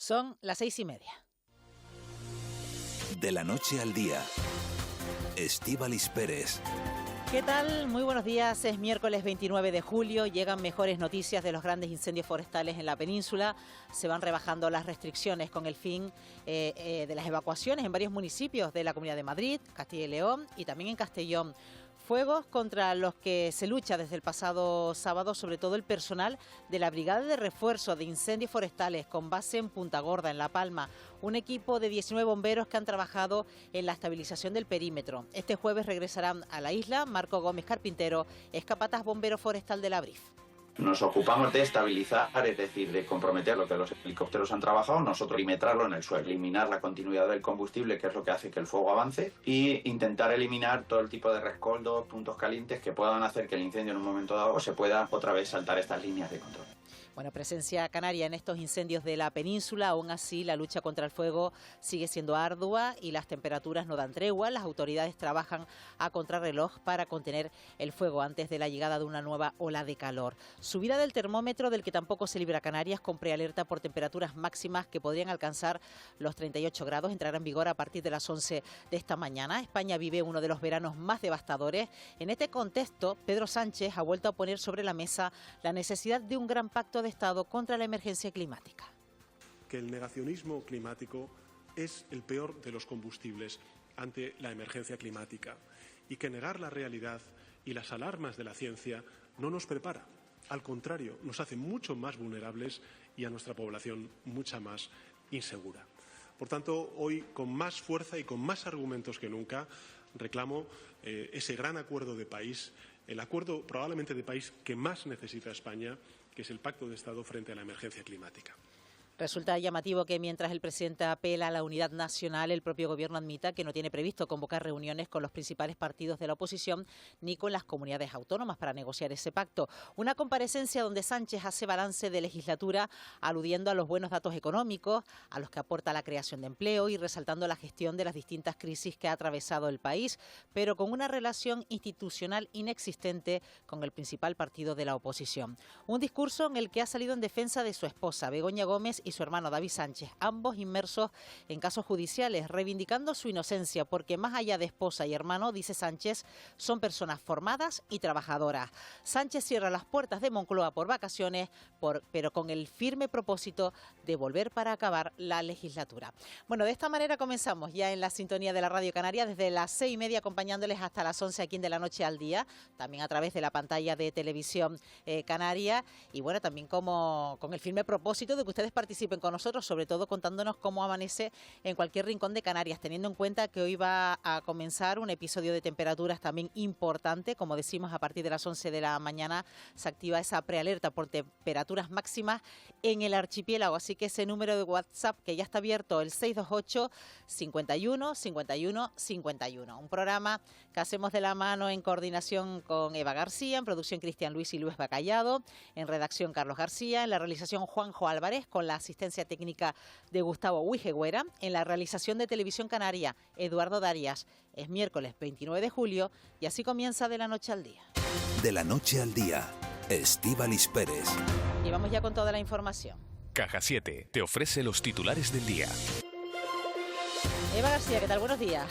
Son las 6:30. De la noche al día, Estíbaliz Pérez. ¿Qué tal? Muy buenos días. Es miércoles 29 de julio. Llegan mejores noticias de los grandes incendios forestales en la península. Se van rebajando las restricciones con el fin de las evacuaciones en varios municipios de la Comunidad de Madrid, Castilla y León y también en Castellón. Fuegos contra los que se lucha desde el pasado sábado, sobre todo el personal de la Brigada de Refuerzo de Incendios Forestales con base en Punta Gorda, en La Palma. Un equipo de 19 bomberos que han trabajado en la estabilización del perímetro. Este jueves regresarán a la isla. Marco Gómez Carpintero es capataz bombero forestal de la BRIF. Nos ocupamos de estabilizar, es decir, de comprometer lo que los helicópteros han trabajado, nosotros perimetrarlo en el suelo, eliminar la continuidad del combustible, que es lo que hace que el fuego avance, y intentar eliminar todo el tipo de rescoldos, puntos calientes que puedan hacer que el incendio en un momento dado se pueda otra vez saltar estas líneas de control. Bueno, presencia canaria en estos incendios de la península. Aún así, la lucha contra el fuego sigue siendo ardua y las temperaturas no dan tregua. Las autoridades trabajan a contrarreloj para contener el fuego antes de la llegada de una nueva ola de calor. Subida del termómetro del que tampoco se libra Canarias, con prealerta por temperaturas máximas que podrían alcanzar los 38 grados. Entrará en vigor a partir de las 11 de esta mañana. España vive uno de los veranos más devastadores. En este contexto, Pedro Sánchez ha vuelto a poner sobre la mesa la necesidad de un gran pacto de Estado contra la emergencia climática. Que el negacionismo climático es el peor de los combustibles ante la emergencia climática y que negar la realidad y las alarmas de la ciencia no nos prepara. Al contrario, nos hace mucho más vulnerables y a nuestra población mucha más insegura. Por tanto, hoy, con más fuerza y con más argumentos que nunca, reclamo ese gran acuerdo de país, el acuerdo probablemente de país que más necesita España, que es el Pacto de Estado frente a la emergencia climática. Resulta llamativo que mientras el presidente apela a la unidad nacional, el propio Gobierno admita que no tiene previsto convocar reuniones con los principales partidos de la oposición ni con las comunidades autónomas para negociar ese pacto. Una comparecencia donde Sánchez hace balance de legislatura, aludiendo a los buenos datos económicos, a los que aporta la creación de empleo y resaltando la gestión de las distintas crisis que ha atravesado el país, pero con una relación institucional inexistente con el principal partido de la oposición. Un discurso en el que ha salido en defensa de su esposa, Begoña Gómez, y su hermano David Sánchez, ambos inmersos en casos judiciales, reivindicando su inocencia, porque más allá de esposa y hermano, dice Sánchez, son personas formadas y trabajadoras. Sánchez cierra las puertas de Moncloa por vacaciones, pero con el firme propósito de volver para acabar la legislatura. Bueno, de esta manera comenzamos ya en la sintonía de la Radio Canaria, desde las 6:30, acompañándoles hasta las 11 aquí en De la Noche al Día, también a través de la pantalla de Televisión Canaria, y bueno, también como con el firme propósito de que ustedes participen con nosotros, sobre todo contándonos cómo amanece en cualquier rincón de Canarias, teniendo en cuenta que hoy va a comenzar un episodio de temperaturas también importante. Como decimos, a partir de las 11 de la mañana se activa esa prealerta por temperaturas máximas en el archipiélago, así que ese número de WhatsApp que ya está abierto, el 628 51 51 51. Un programa que hacemos de la mano en coordinación con Eva García, en producción Cristian Luis y Luis Bacallado, en redacción Carlos García, en la realización Juanjo Álvarez, con la asistencia técnica de Gustavo Huijegüera, en la realización de Televisión Canaria, Eduardo Darias. Es miércoles 29 de julio y así comienza De la Noche al Día. De la noche al día, Estíbaliz Pérez. Y vamos ya con toda la información. Caja 7 te ofrece los titulares del día. Eva García, ¿qué tal? Buenos días.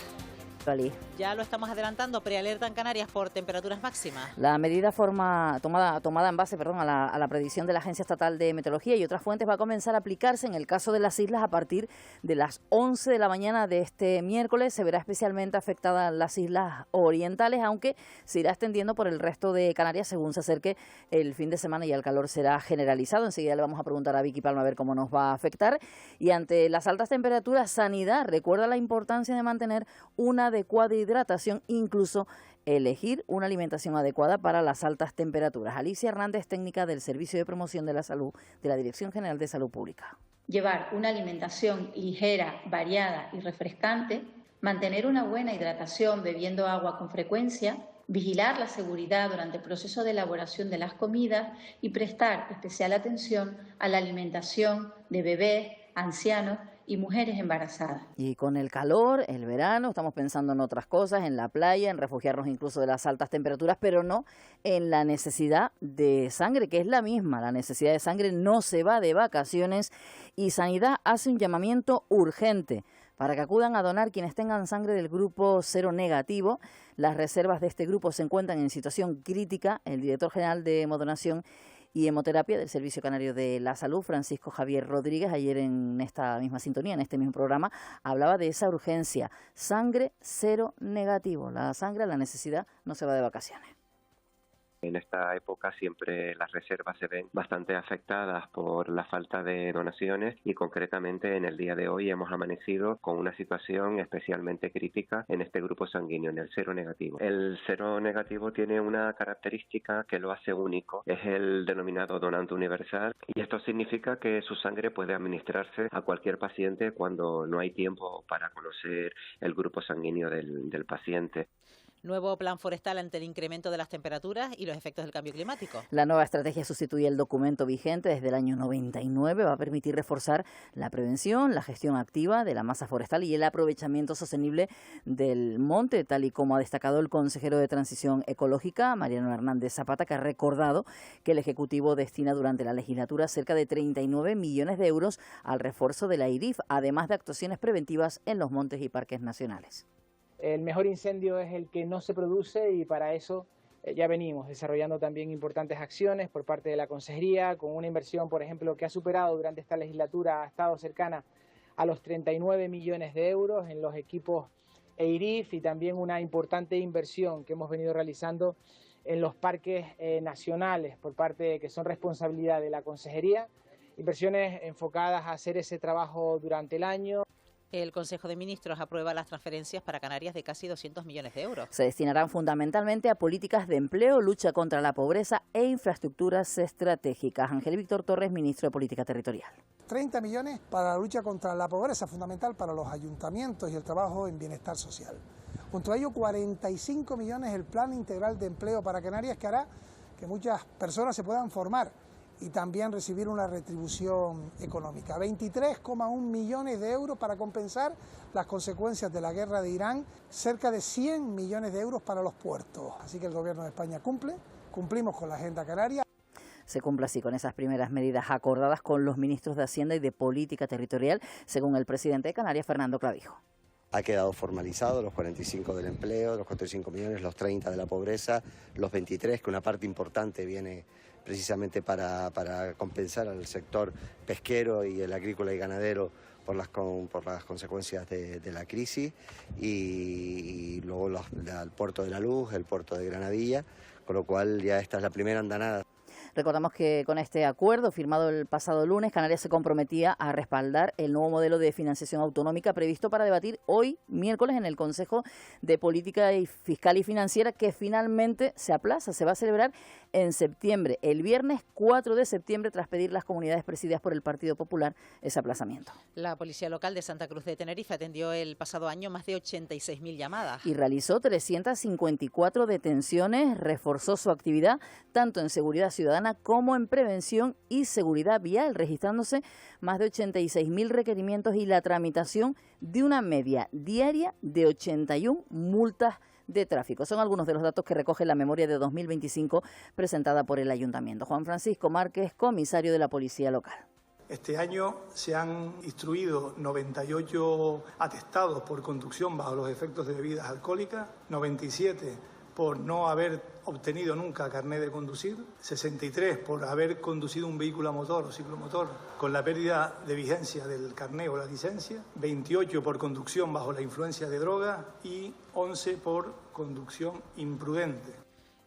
Vale. Ya lo estamos adelantando, prealerta en Canarias por temperaturas máximas. La medida tomada en base a la predicción de la Agencia Estatal de Meteorología y otras fuentes va a comenzar a aplicarse en el caso de las islas a partir de las 11 de la mañana de este miércoles. Se verá especialmente afectada las islas orientales, aunque se irá extendiendo por el resto de Canarias según se acerque el fin de semana y el calor será generalizado. Enseguida le vamos a preguntar a Vicky Palma a ver cómo nos va a afectar. Y ante las altas temperaturas, Sanidad recuerda la importancia de mantener una adecuada hidratación, incluso elegir una alimentación adecuada para las altas temperaturas. Alicia Hernández, técnica del Servicio de Promoción de la Salud de la Dirección General de Salud Pública. Llevar una alimentación ligera, variada y refrescante, mantener una buena hidratación bebiendo agua con frecuencia, vigilar la seguridad durante el proceso de elaboración de las comidas y prestar especial atención a la alimentación de bebés, ancianos y mujeres embarazadas. Y con el calor, el verano, estamos pensando en otras cosas, en la playa, en refugiarnos incluso de las altas temperaturas, pero no en la necesidad de sangre, que es la misma. La necesidad de sangre no se va de vacaciones y Sanidad hace un llamamiento urgente para que acudan a donar quienes tengan sangre del grupo cero negativo. Las reservas de este grupo se encuentran en situación crítica. El director general de Hemodonación y Hemoterapia del Servicio Canario de la Salud, Francisco Javier Rodríguez, ayer en esta misma sintonía, en este mismo programa, hablaba de esa urgencia. Sangre cero negativo. La sangre, la necesidad, no se va de vacaciones. En esta época siempre las reservas se ven bastante afectadas por la falta de donaciones y concretamente en el día de hoy hemos amanecido con una situación especialmente crítica en este grupo sanguíneo, en el cero negativo. El cero negativo tiene una característica que lo hace único, es el denominado donante universal y esto significa que su sangre puede administrarse a cualquier paciente cuando no hay tiempo para conocer el grupo sanguíneo del paciente. Nuevo plan forestal ante el incremento de las temperaturas y los efectos del cambio climático. La nueva estrategia sustituye el documento vigente desde el año 99. Va a permitir reforzar la prevención, la gestión activa de la masa forestal y el aprovechamiento sostenible del monte, tal y como ha destacado el consejero de Transición Ecológica, Mariano Hernández Zapata, que ha recordado que el Ejecutivo destina durante la legislatura cerca de 39 millones de euros al refuerzo de la IRIF, además de actuaciones preventivas en los montes y parques nacionales. El mejor incendio es el que no se produce y para eso ya venimos desarrollando también importantes acciones por parte de la Consejería, con una inversión, por ejemplo, que ha superado durante esta legislatura, ha estado cercana a los 39 millones de euros en los equipos EIRIF y también una importante inversión que hemos venido realizando en los parques nacionales por parte que son responsabilidad de la Consejería, inversiones enfocadas a hacer ese trabajo durante el año. El Consejo de Ministros aprueba las transferencias para Canarias de casi 200 millones de euros. Se destinarán fundamentalmente a políticas de empleo, lucha contra la pobreza e infraestructuras estratégicas. Ángel Víctor Torres, ministro de Política Territorial. 30 millones para la lucha contra la pobreza, fundamental para los ayuntamientos y el trabajo en bienestar social. Junto a ello, 45 millones el Plan Integral de Empleo para Canarias, que hará que muchas personas se puedan formar y también recibir una retribución económica. 23,1 millones de euros para compensar las consecuencias de la guerra de Irán, cerca de 100 millones de euros para los puertos. Así que el Gobierno de España cumplimos con la Agenda Canaria. Se cumple así con esas primeras medidas acordadas con los ministros de Hacienda y de Política Territorial, según el presidente de Canarias, Fernando Clavijo. Ha quedado formalizado los 45 del empleo, los 45 millones, los 30 de la pobreza, los 23, que una parte importante viene precisamente para compensar al sector pesquero y el agrícola y ganadero por las consecuencias de la crisis y luego el puerto de La Luz, el puerto de Granadilla, con lo cual ya esta es la primera andanada. Recordamos que con este acuerdo firmado el pasado lunes, Canarias se comprometía a respaldar el nuevo modelo de financiación autonómica previsto para debatir hoy, miércoles, en el Consejo de Política Fiscal y Financiera, que finalmente se aplaza. Se va a celebrar en septiembre, el viernes 4 de septiembre, tras pedir las comunidades presididas por el Partido Popular ese aplazamiento. La Policía Local de Santa Cruz de Tenerife atendió el pasado año más de 86.000 llamadas. Y realizó 354 detenciones, reforzó su actividad tanto en seguridad ciudadana como en prevención y seguridad vial, registrándose más de 86.000 requerimientos y la tramitación de una media diaria de 81 multas de tráfico. Son algunos de los datos que recoge la memoria de 2025 presentada por el Ayuntamiento. Juan Francisco Márquez, comisario de la Policía Local. Este año se han instruido 98 atestados por conducción bajo los efectos de bebidas alcohólicas, 97 por no haber obtenido nunca carnet de conducir, 63 por haber conducido un vehículo a motor o ciclomotor con la pérdida de vigencia del carnet o la licencia, 28 por conducción bajo la influencia de droga y 11 por conducción imprudente.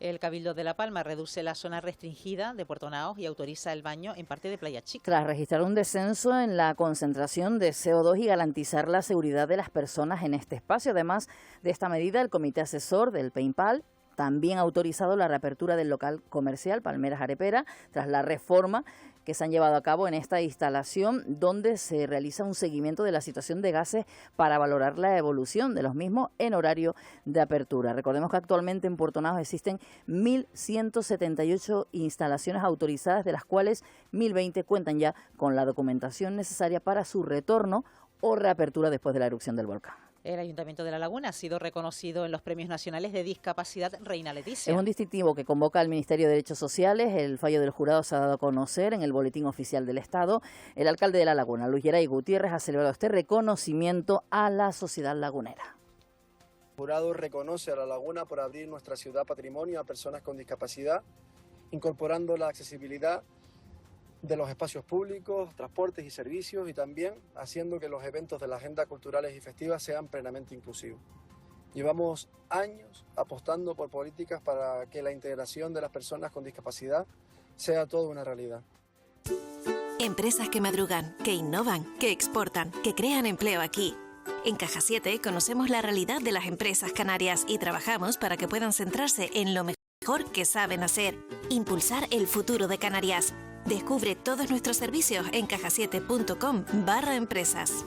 El Cabildo de La Palma reduce la zona restringida de Puerto Naos y autoriza el baño en parte de Playa Chica. Tras registrar un descenso en la concentración de CO2 y garantizar la seguridad de las personas en este espacio. Además de esta medida, el Comité Asesor del PEIMPAL también ha autorizado la reapertura del local comercial Palmeras Arepera tras la reforma que se han llevado a cabo en esta instalación, donde se realiza un seguimiento de la situación de gases para valorar la evolución de los mismos en horario de apertura. Recordemos que actualmente en Puerto Naos existen 1.178 instalaciones autorizadas, de las cuales 1.020 cuentan ya con la documentación necesaria para su retorno o reapertura después de la erupción del volcán. El Ayuntamiento de La Laguna ha sido reconocido en los Premios Nacionales de Discapacidad Reina Leticia. Es un distintivo que convoca al Ministerio de Derechos Sociales. El fallo del jurado se ha dado a conocer en el Boletín Oficial del Estado. El alcalde de La Laguna, Luis Geray Gutiérrez, ha celebrado este reconocimiento a la sociedad lagunera. El jurado reconoce a La Laguna por abrir nuestra ciudad patrimonio a personas con discapacidad, incorporando la accesibilidad de los espacios públicos, transportes y servicios, y también haciendo que los eventos de la agenda culturales y festivas sean plenamente inclusivos. Llevamos años apostando por políticas para que la integración de las personas con discapacidad sea toda una realidad. Empresas que madrugan, que innovan, que exportan, que crean empleo aquí. En Caja 7 conocemos la realidad de las empresas canarias y trabajamos para que puedan centrarse en lo mejor que saben hacer, impulsar el futuro de Canarias. Descubre todos nuestros servicios en cajasiete.com/empresas.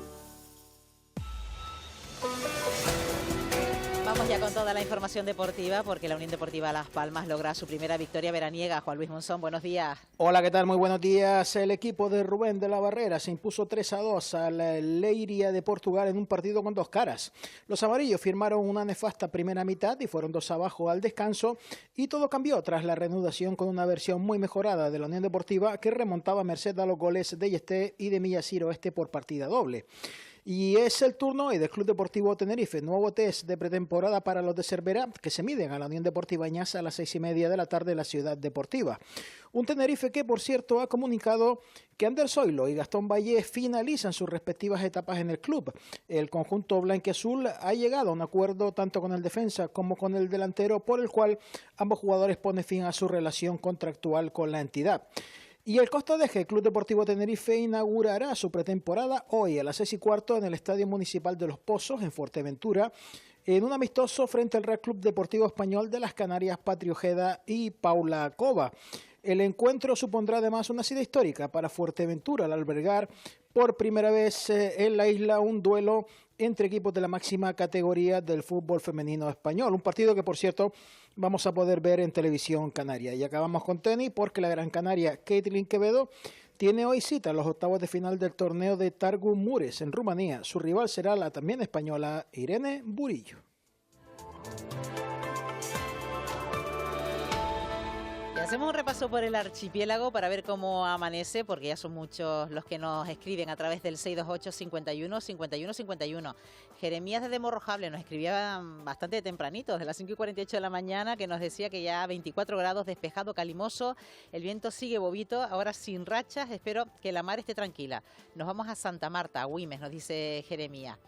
Vamos ya con toda la información deportiva porque la Unión Deportiva Las Palmas logra su primera victoria veraniega. Juan Luis Monzón, buenos días. Hola, ¿qué tal? Muy buenos días. El equipo de Rubén de la Barrera se impuso 3-2 a la Leiria de Portugal en un partido con dos caras. Los amarillos firmaron una nefasta primera mitad y fueron 2 abajo al descanso, y todo cambió tras la reanudación con una versión muy mejorada de la Unión Deportiva que remontaba a merced a los goles de Yesté y de Millacir Oeste por partida doble. Y es el turno hoy del Club Deportivo Tenerife, nuevo test de pretemporada para los de Cervera, que se miden a la Unión Deportiva Ñasa a las 6:30 de la tarde en la Ciudad Deportiva. Un Tenerife que, por cierto, ha comunicado que Ander Zoilo y Gastón Valle finalizan sus respectivas etapas en el club. El conjunto blanquiazul ha llegado a un acuerdo tanto con el defensa como con el delantero, por el cual ambos jugadores ponen fin a su relación contractual con la entidad. Y el Costa Deje, Club Deportivo Tenerife, inaugurará su pretemporada hoy a las 6:15 en el Estadio Municipal de Los Pozos, en Fuerteventura, en un amistoso frente al Real Club Deportivo Español de las Canarias, Patri Ojeda y Paula Cova. El encuentro supondrá además una cita histórica para Fuerteventura al albergar por primera vez en la isla un duelo entre equipos de la máxima categoría del fútbol femenino español. Un partido que, por cierto, vamos a poder ver en televisión canaria. Y acabamos con tenis porque la Gran Canaria Caitlin Quevedo tiene hoy cita en los octavos de final del torneo de Targu Mures en Rumanía. Su rival será la también española Irene Burillo. Y hacemos un repaso por el archipiélago para ver cómo amanece, porque ya son muchos los que nos escriben a través del 628 51 51 51. Jeremías desde Morrojable nos escribía bastante tempranito, desde las 5:48 de la mañana, que nos decía que ya 24 grados, despejado, calimoso, el viento sigue bobito, ahora sin rachas, espero que la mar esté tranquila. Nos vamos a Santa Marta, a Güimes, nos dice Jeremías.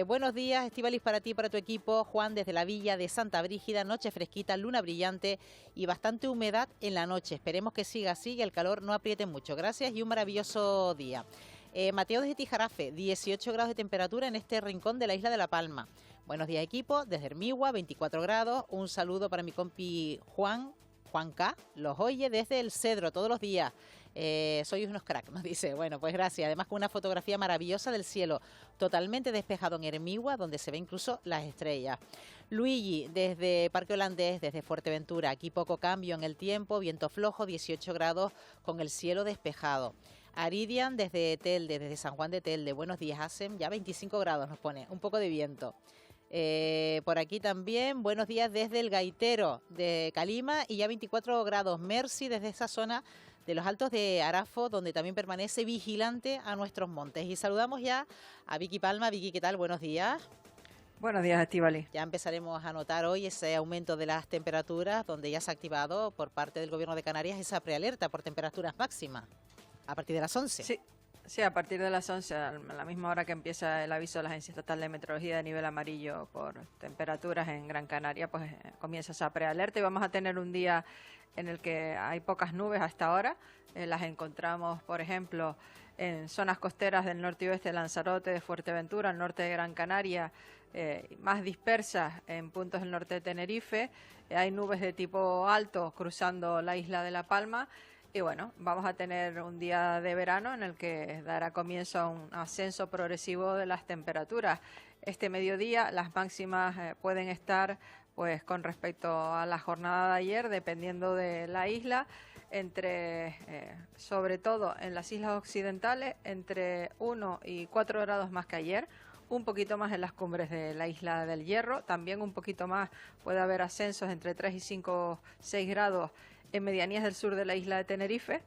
Buenos días, Estíbaliz, para ti y para tu equipo. Juan, desde la villa de Santa Brígida, noche fresquita, luna brillante y bastante humedad en la noche. Esperemos que siga así y el calor no apriete mucho. Gracias y un maravilloso día. Mateo desde Tijarafe, 18 grados de temperatura en este rincón de la isla de La Palma. Buenos días, equipo, desde Hermigua, 24 grados. Un saludo para mi compi Juan K. Los oye desde El Cedro todos los días. Sois unos cracks, nos dice. Bueno, pues gracias. Además con una fotografía maravillosa del cielo, totalmente despejado en Hermigua, donde se ve incluso las estrellas. Luigi, desde Parque Holandés, desde Fuerteventura. Aquí poco cambio en el tiempo, viento flojo, 18 grados con el cielo despejado. Aridian, desde Telde, desde San Juan de Telde. Buenos días, hacen ya 25 grados, nos pone. Un poco de viento. Por aquí también, buenos días desde el Gaitero de Calima y ya 24 grados. Mercy, desde esa zona de los Altos de Arafo, donde también permanece vigilante a nuestros montes. Y saludamos ya a Vicky Palma. Vicky, ¿qué tal? Buenos días. Buenos días, Estíbaliz. Ya empezaremos a notar hoy ese aumento de las temperaturas, donde ya se ha activado por parte del Gobierno de Canarias esa prealerta por temperaturas máximas, a partir de las 11. Sí, a partir de las 11, a la misma hora que empieza el aviso de la Agencia Estatal de Meteorología de nivel amarillo por temperaturas en Gran Canaria, pues comienza esa prealerta y vamos a tener un día en el que hay pocas nubes hasta ahora. Las encontramos, por ejemplo, en zonas costeras del norte y oeste de Lanzarote, de Fuerteventura, al norte de Gran Canaria, más dispersas en puntos del norte de Tenerife. Hay nubes de tipo alto cruzando la isla de La Palma. Y bueno, vamos a tener un día de verano en el que dará comienzo a un ascenso progresivo de las temperaturas. Este mediodía las máximas pueden estar, pues con respecto a la jornada de ayer, dependiendo de la isla, sobre todo en las islas occidentales, entre 1 y 4 grados más que ayer. Un poquito más en las cumbres de la isla del Hierro, también un poquito más, puede haber ascensos entre 3 y 5, 6 grados en medianías del sur de la isla de Tenerife,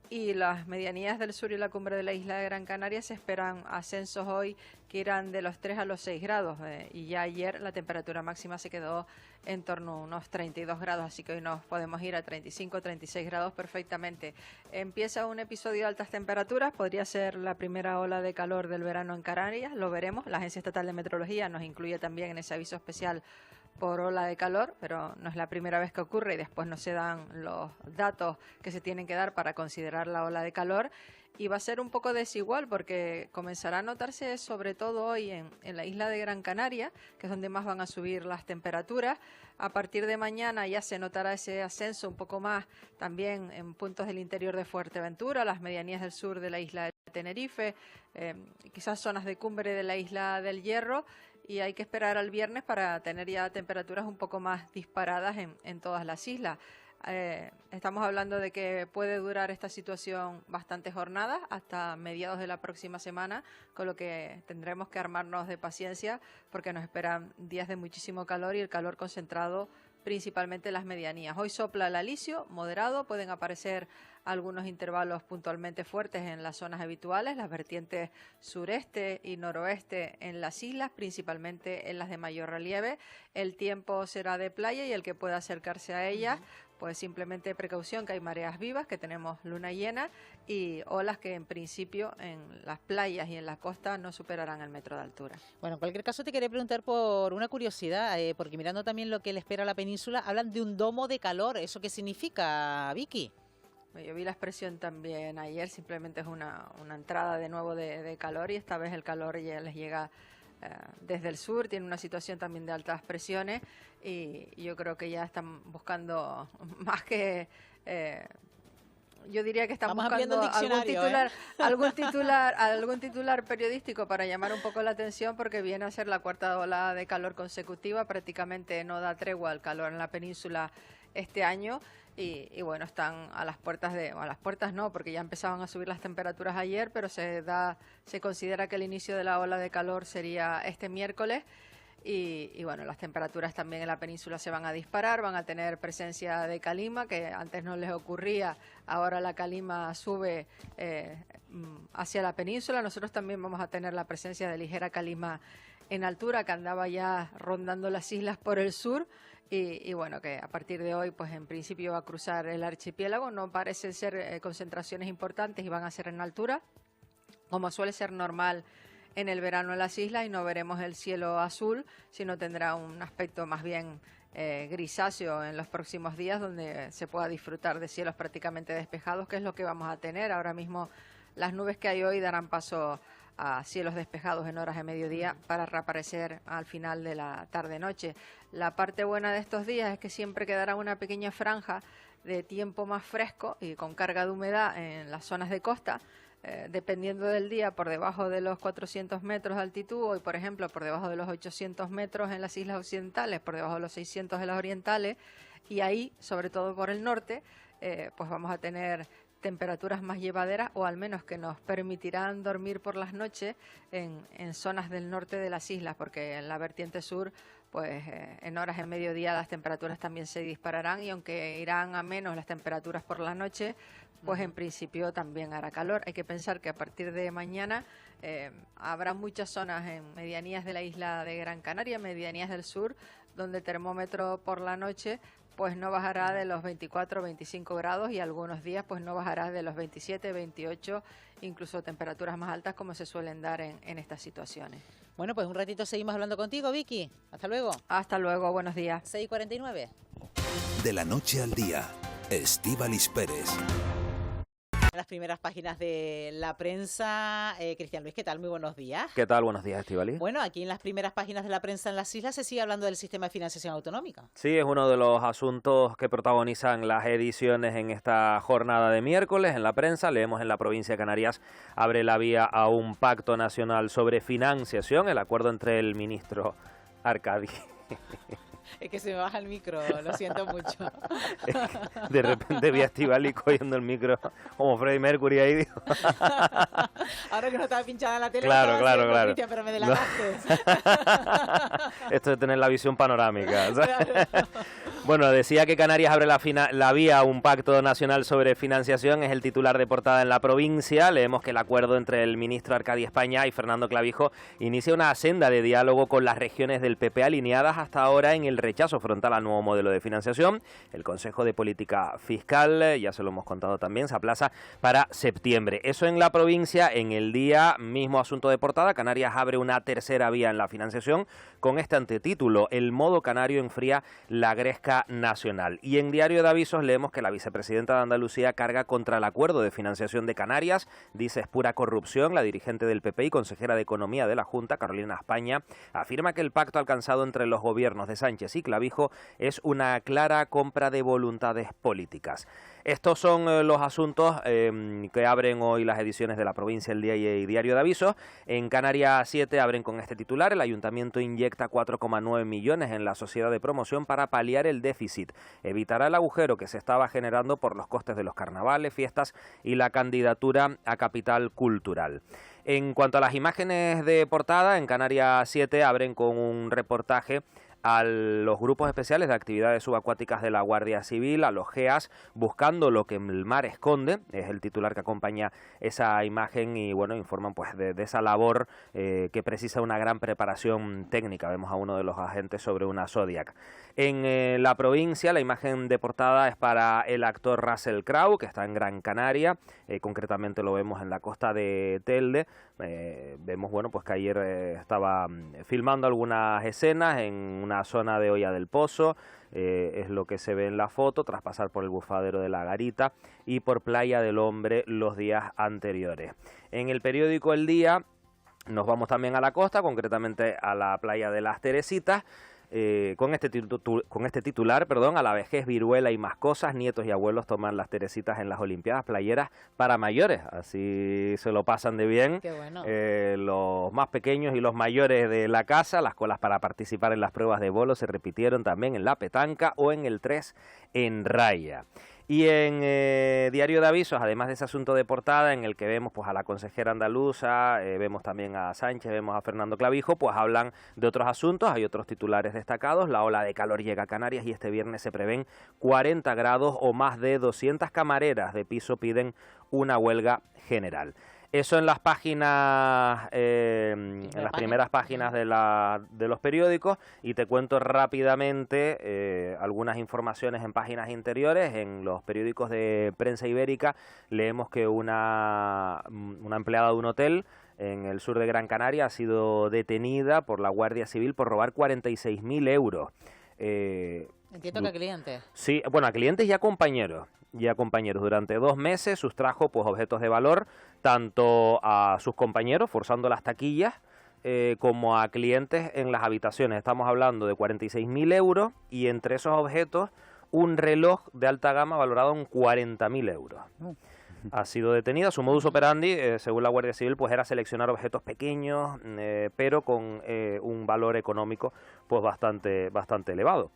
y las medianías del sur y la cumbre de la isla de Gran Canaria se esperan ascensos hoy que irán de los 3 a los 6 grados, y ya ayer la temperatura máxima se quedó en torno a unos 32 grados, así que hoy nos podemos ir a 35, 36 grados perfectamente. Empieza un episodio de altas temperaturas, podría ser la primera ola de calor del verano en Canarias, lo veremos. La Agencia Estatal de Meteorología nos incluye también en ese aviso especial por ola de calor, pero no es la primera vez que ocurre y después no se dan los datos que se tienen que dar para considerar la ola de calor, y va a ser un poco desigual porque comenzará a notarse sobre todo hoy en la isla de Gran Canaria, que es donde más van a subir las temperaturas. A partir de mañana ya se notará ese ascenso un poco más también en puntos del interior de Fuerteventura, las medianías del sur de la isla de Tenerife, quizás zonas de cumbre de la isla del Hierro, y hay que esperar al viernes para tener ya temperaturas un poco más disparadas en todas las islas. Estamos hablando de que puede durar esta situación bastantes jornadas hasta mediados de la próxima semana, con lo que tendremos que armarnos de paciencia porque nos esperan días de muchísimo calor y el calor concentrado principalmente en las medianías. Hoy sopla el alisio moderado, pueden aparecer algunos intervalos puntualmente fuertes en las zonas habituales, las vertientes sureste y noroeste en las islas, principalmente en las de mayor relieve. El tiempo será de playa y el que pueda acercarse a ellas, pues simplemente precaución, que hay mareas vivas, que tenemos luna llena y olas que en principio en las playas y en la costa no superarán el metro de altura. Bueno, en cualquier caso te quería preguntar por una curiosidad, porque mirando también lo que le espera a la península, hablan de un domo de calor. ¿Eso qué significa, Vicky? Yo vi la expresión también ayer, simplemente es una entrada de nuevo de calor, y esta vez el calor ya les llega desde el sur, tiene una situación también de altas presiones, y yo creo que ya están buscando más que... yo diría que están buscando algún titular periodístico para llamar un poco la atención, porque viene a ser la cuarta ola de calor consecutiva, prácticamente no da tregua al calor en la península este año. Y bueno, están a las puertas no, porque ya empezaban a subir las temperaturas ayer, pero se considera que el inicio de la ola de calor sería este miércoles, y bueno, las temperaturas también en la península se van a disparar, van a tener presencia de calima, que antes no les ocurría, ahora la calima sube hacia la península. Nosotros también vamos a tener la presencia de ligera calima en altura, que andaba ya rondando las islas por el sur. Y bueno, que a partir de hoy, pues en principio va a cruzar el archipiélago. No parecen ser concentraciones importantes y van a ser en altura, como suele ser normal en el verano en las islas, y no veremos el cielo azul, sino tendrá un aspecto más bien grisáceo en los próximos días, donde se pueda disfrutar de cielos prácticamente despejados, que es lo que vamos a tener. Ahora mismo las nubes que hay hoy darán paso a cielos despejados en horas de mediodía para reaparecer al final de la tarde-noche. La parte buena de estos días es que siempre quedará una pequeña franja de tiempo más fresco y con carga de humedad en las zonas de costa, dependiendo del día, por debajo de los 400 metros de altitud, hoy por ejemplo por debajo de los 800 metros en las islas occidentales, por debajo de los 600 en las orientales, y ahí, sobre todo por el norte, pues vamos a tener temperaturas más llevaderas, o al menos que nos permitirán dormir por las noches en zonas del norte de las islas, porque en la vertiente sur, pues en horas de mediodía las temperaturas también se dispararán, y aunque irán a menos las temperaturas por la noche, pues en principio también hará calor. Hay que pensar que a partir de mañana habrá muchas zonas en medianías de la isla de Gran Canaria, medianías del sur, donde el termómetro por la noche pues no bajará de los 24 o 25 grados, y algunos días pues no bajará de los 27, 28, incluso temperaturas más altas como se suelen dar en estas situaciones. Bueno, pues un ratito seguimos hablando contigo, Vicky. Hasta luego. Hasta luego, buenos días. 6:49. De la noche al día, Estíbaliz Pérez. En las primeras páginas de la prensa, Cristian Luis, ¿qué tal? Muy buenos días. ¿Qué tal? Buenos días, Estíbaliz. Bueno, aquí en las primeras páginas de la prensa en las islas se sigue hablando del sistema de financiación autonómica. Sí, es uno de los asuntos que protagonizan las ediciones en esta jornada de miércoles. En la prensa leemos: en la provincia de Canarias abre la vía a un pacto nacional sobre financiación, el acuerdo entre el ministro Arcadi Es que se me baja el micro, lo siento mucho. De repente vi a Estíbaliz cogiendo el micro como Freddie Mercury ahí. Digo. Ahora que no estaba pinchada en la tele, Claro. Cristian, pero me delataste. Esto de tener la visión panorámica. Bueno, decía que Canarias abre la vía a un pacto nacional sobre financiación, es el titular de portada en La Provincia. Leemos que el acuerdo entre el ministro Arcadi España y Fernando Clavijo inicia una senda de diálogo con las regiones del PP alineadas hasta ahora en el rechazo frontal al nuevo modelo de financiación. El Consejo de Política Fiscal, ya se lo hemos contado también, se aplaza para septiembre. Eso en La Provincia. En El Día, mismo asunto de portada, Canarias abre una tercera vía en la financiación con este antetítulo: el modo canario enfría la gresca nacional. Y en Diario de Avisos leemos que la vicepresidenta de Andalucía carga contra el acuerdo de financiación de Canarias, dice es pura corrupción. La dirigente del PP y consejera de Economía de la Junta, Carolina España, afirma que el pacto alcanzado entre los gobiernos de Sánchez y Clavijo es una clara compra de voluntades políticas. Estos son los asuntos que abren hoy las ediciones de La Provincia, El Día y Diario de Avisos. En Canarias 7 abren con este titular: el Ayuntamiento inyecta 4,9 millones en la sociedad de promoción para paliar el déficit. Evitará el agujero que se estaba generando por los costes de los carnavales, fiestas y la candidatura a capital cultural. En cuanto a las imágenes de portada, en Canarias 7 abren con un reportaje a los grupos especiales de actividades subacuáticas de la Guardia Civil, a los GEAS, buscando lo que el mar esconde, es el titular que acompaña esa imagen, y bueno, informan pues de esa labor que precisa una gran preparación técnica. Vemos a uno de los agentes sobre una Zodiac. En La Provincia, la imagen de portada es para el actor Russell Crowe, que está en Gran Canaria, concretamente lo vemos en la costa de Telde. Vemos, bueno, pues que ayer estaba filmando algunas escenas en una zona de Hoya del Pozo, es lo que se ve en la foto, tras pasar por el bufadero de la Garita y por Playa del Hombre los días anteriores. En el periódico El Día nos vamos también a la costa, concretamente a la playa de las Teresitas, con este titular, a la vejez, viruela y más cosas, nietos y abuelos toman las Teresitas en las Olimpiadas Playeras para mayores, así se lo pasan de bien. Qué bueno. Los más pequeños y los mayores de la casa. Las colas para participar en las pruebas de bolo se repitieron también en la petanca o en el 3 en raya. Y en Diario de Avisos, además de ese asunto de portada en el que vemos pues a la consejera andaluza, vemos también a Sánchez, vemos a Fernando Clavijo, pues hablan de otros asuntos. Hay otros titulares destacados: la ola de calor llega a Canarias y este viernes se prevén 40 grados o más de 200 camareras de piso piden una huelga general. Eso en las páginas, en las primeras páginas de los periódicos, y te cuento rápidamente algunas informaciones en páginas interiores. En los periódicos de Prensa Ibérica leemos que una empleada de un hotel en el sur de Gran Canaria ha sido detenida por la Guardia Civil por robar 46.000 euros. Entiendo que a clientes. Sí, bueno, a clientes y a compañeros. Durante 2 meses sustrajo pues objetos de valor tanto a sus compañeros, forzando las taquillas, como a clientes en las habitaciones. Estamos hablando de 46.000 euros y entre esos objetos un reloj de alta gama valorado en 40.000 euros. Ha sido detenida. Su modus operandi, según la Guardia Civil, pues era seleccionar objetos pequeños, pero con un valor económico pues bastante elevado.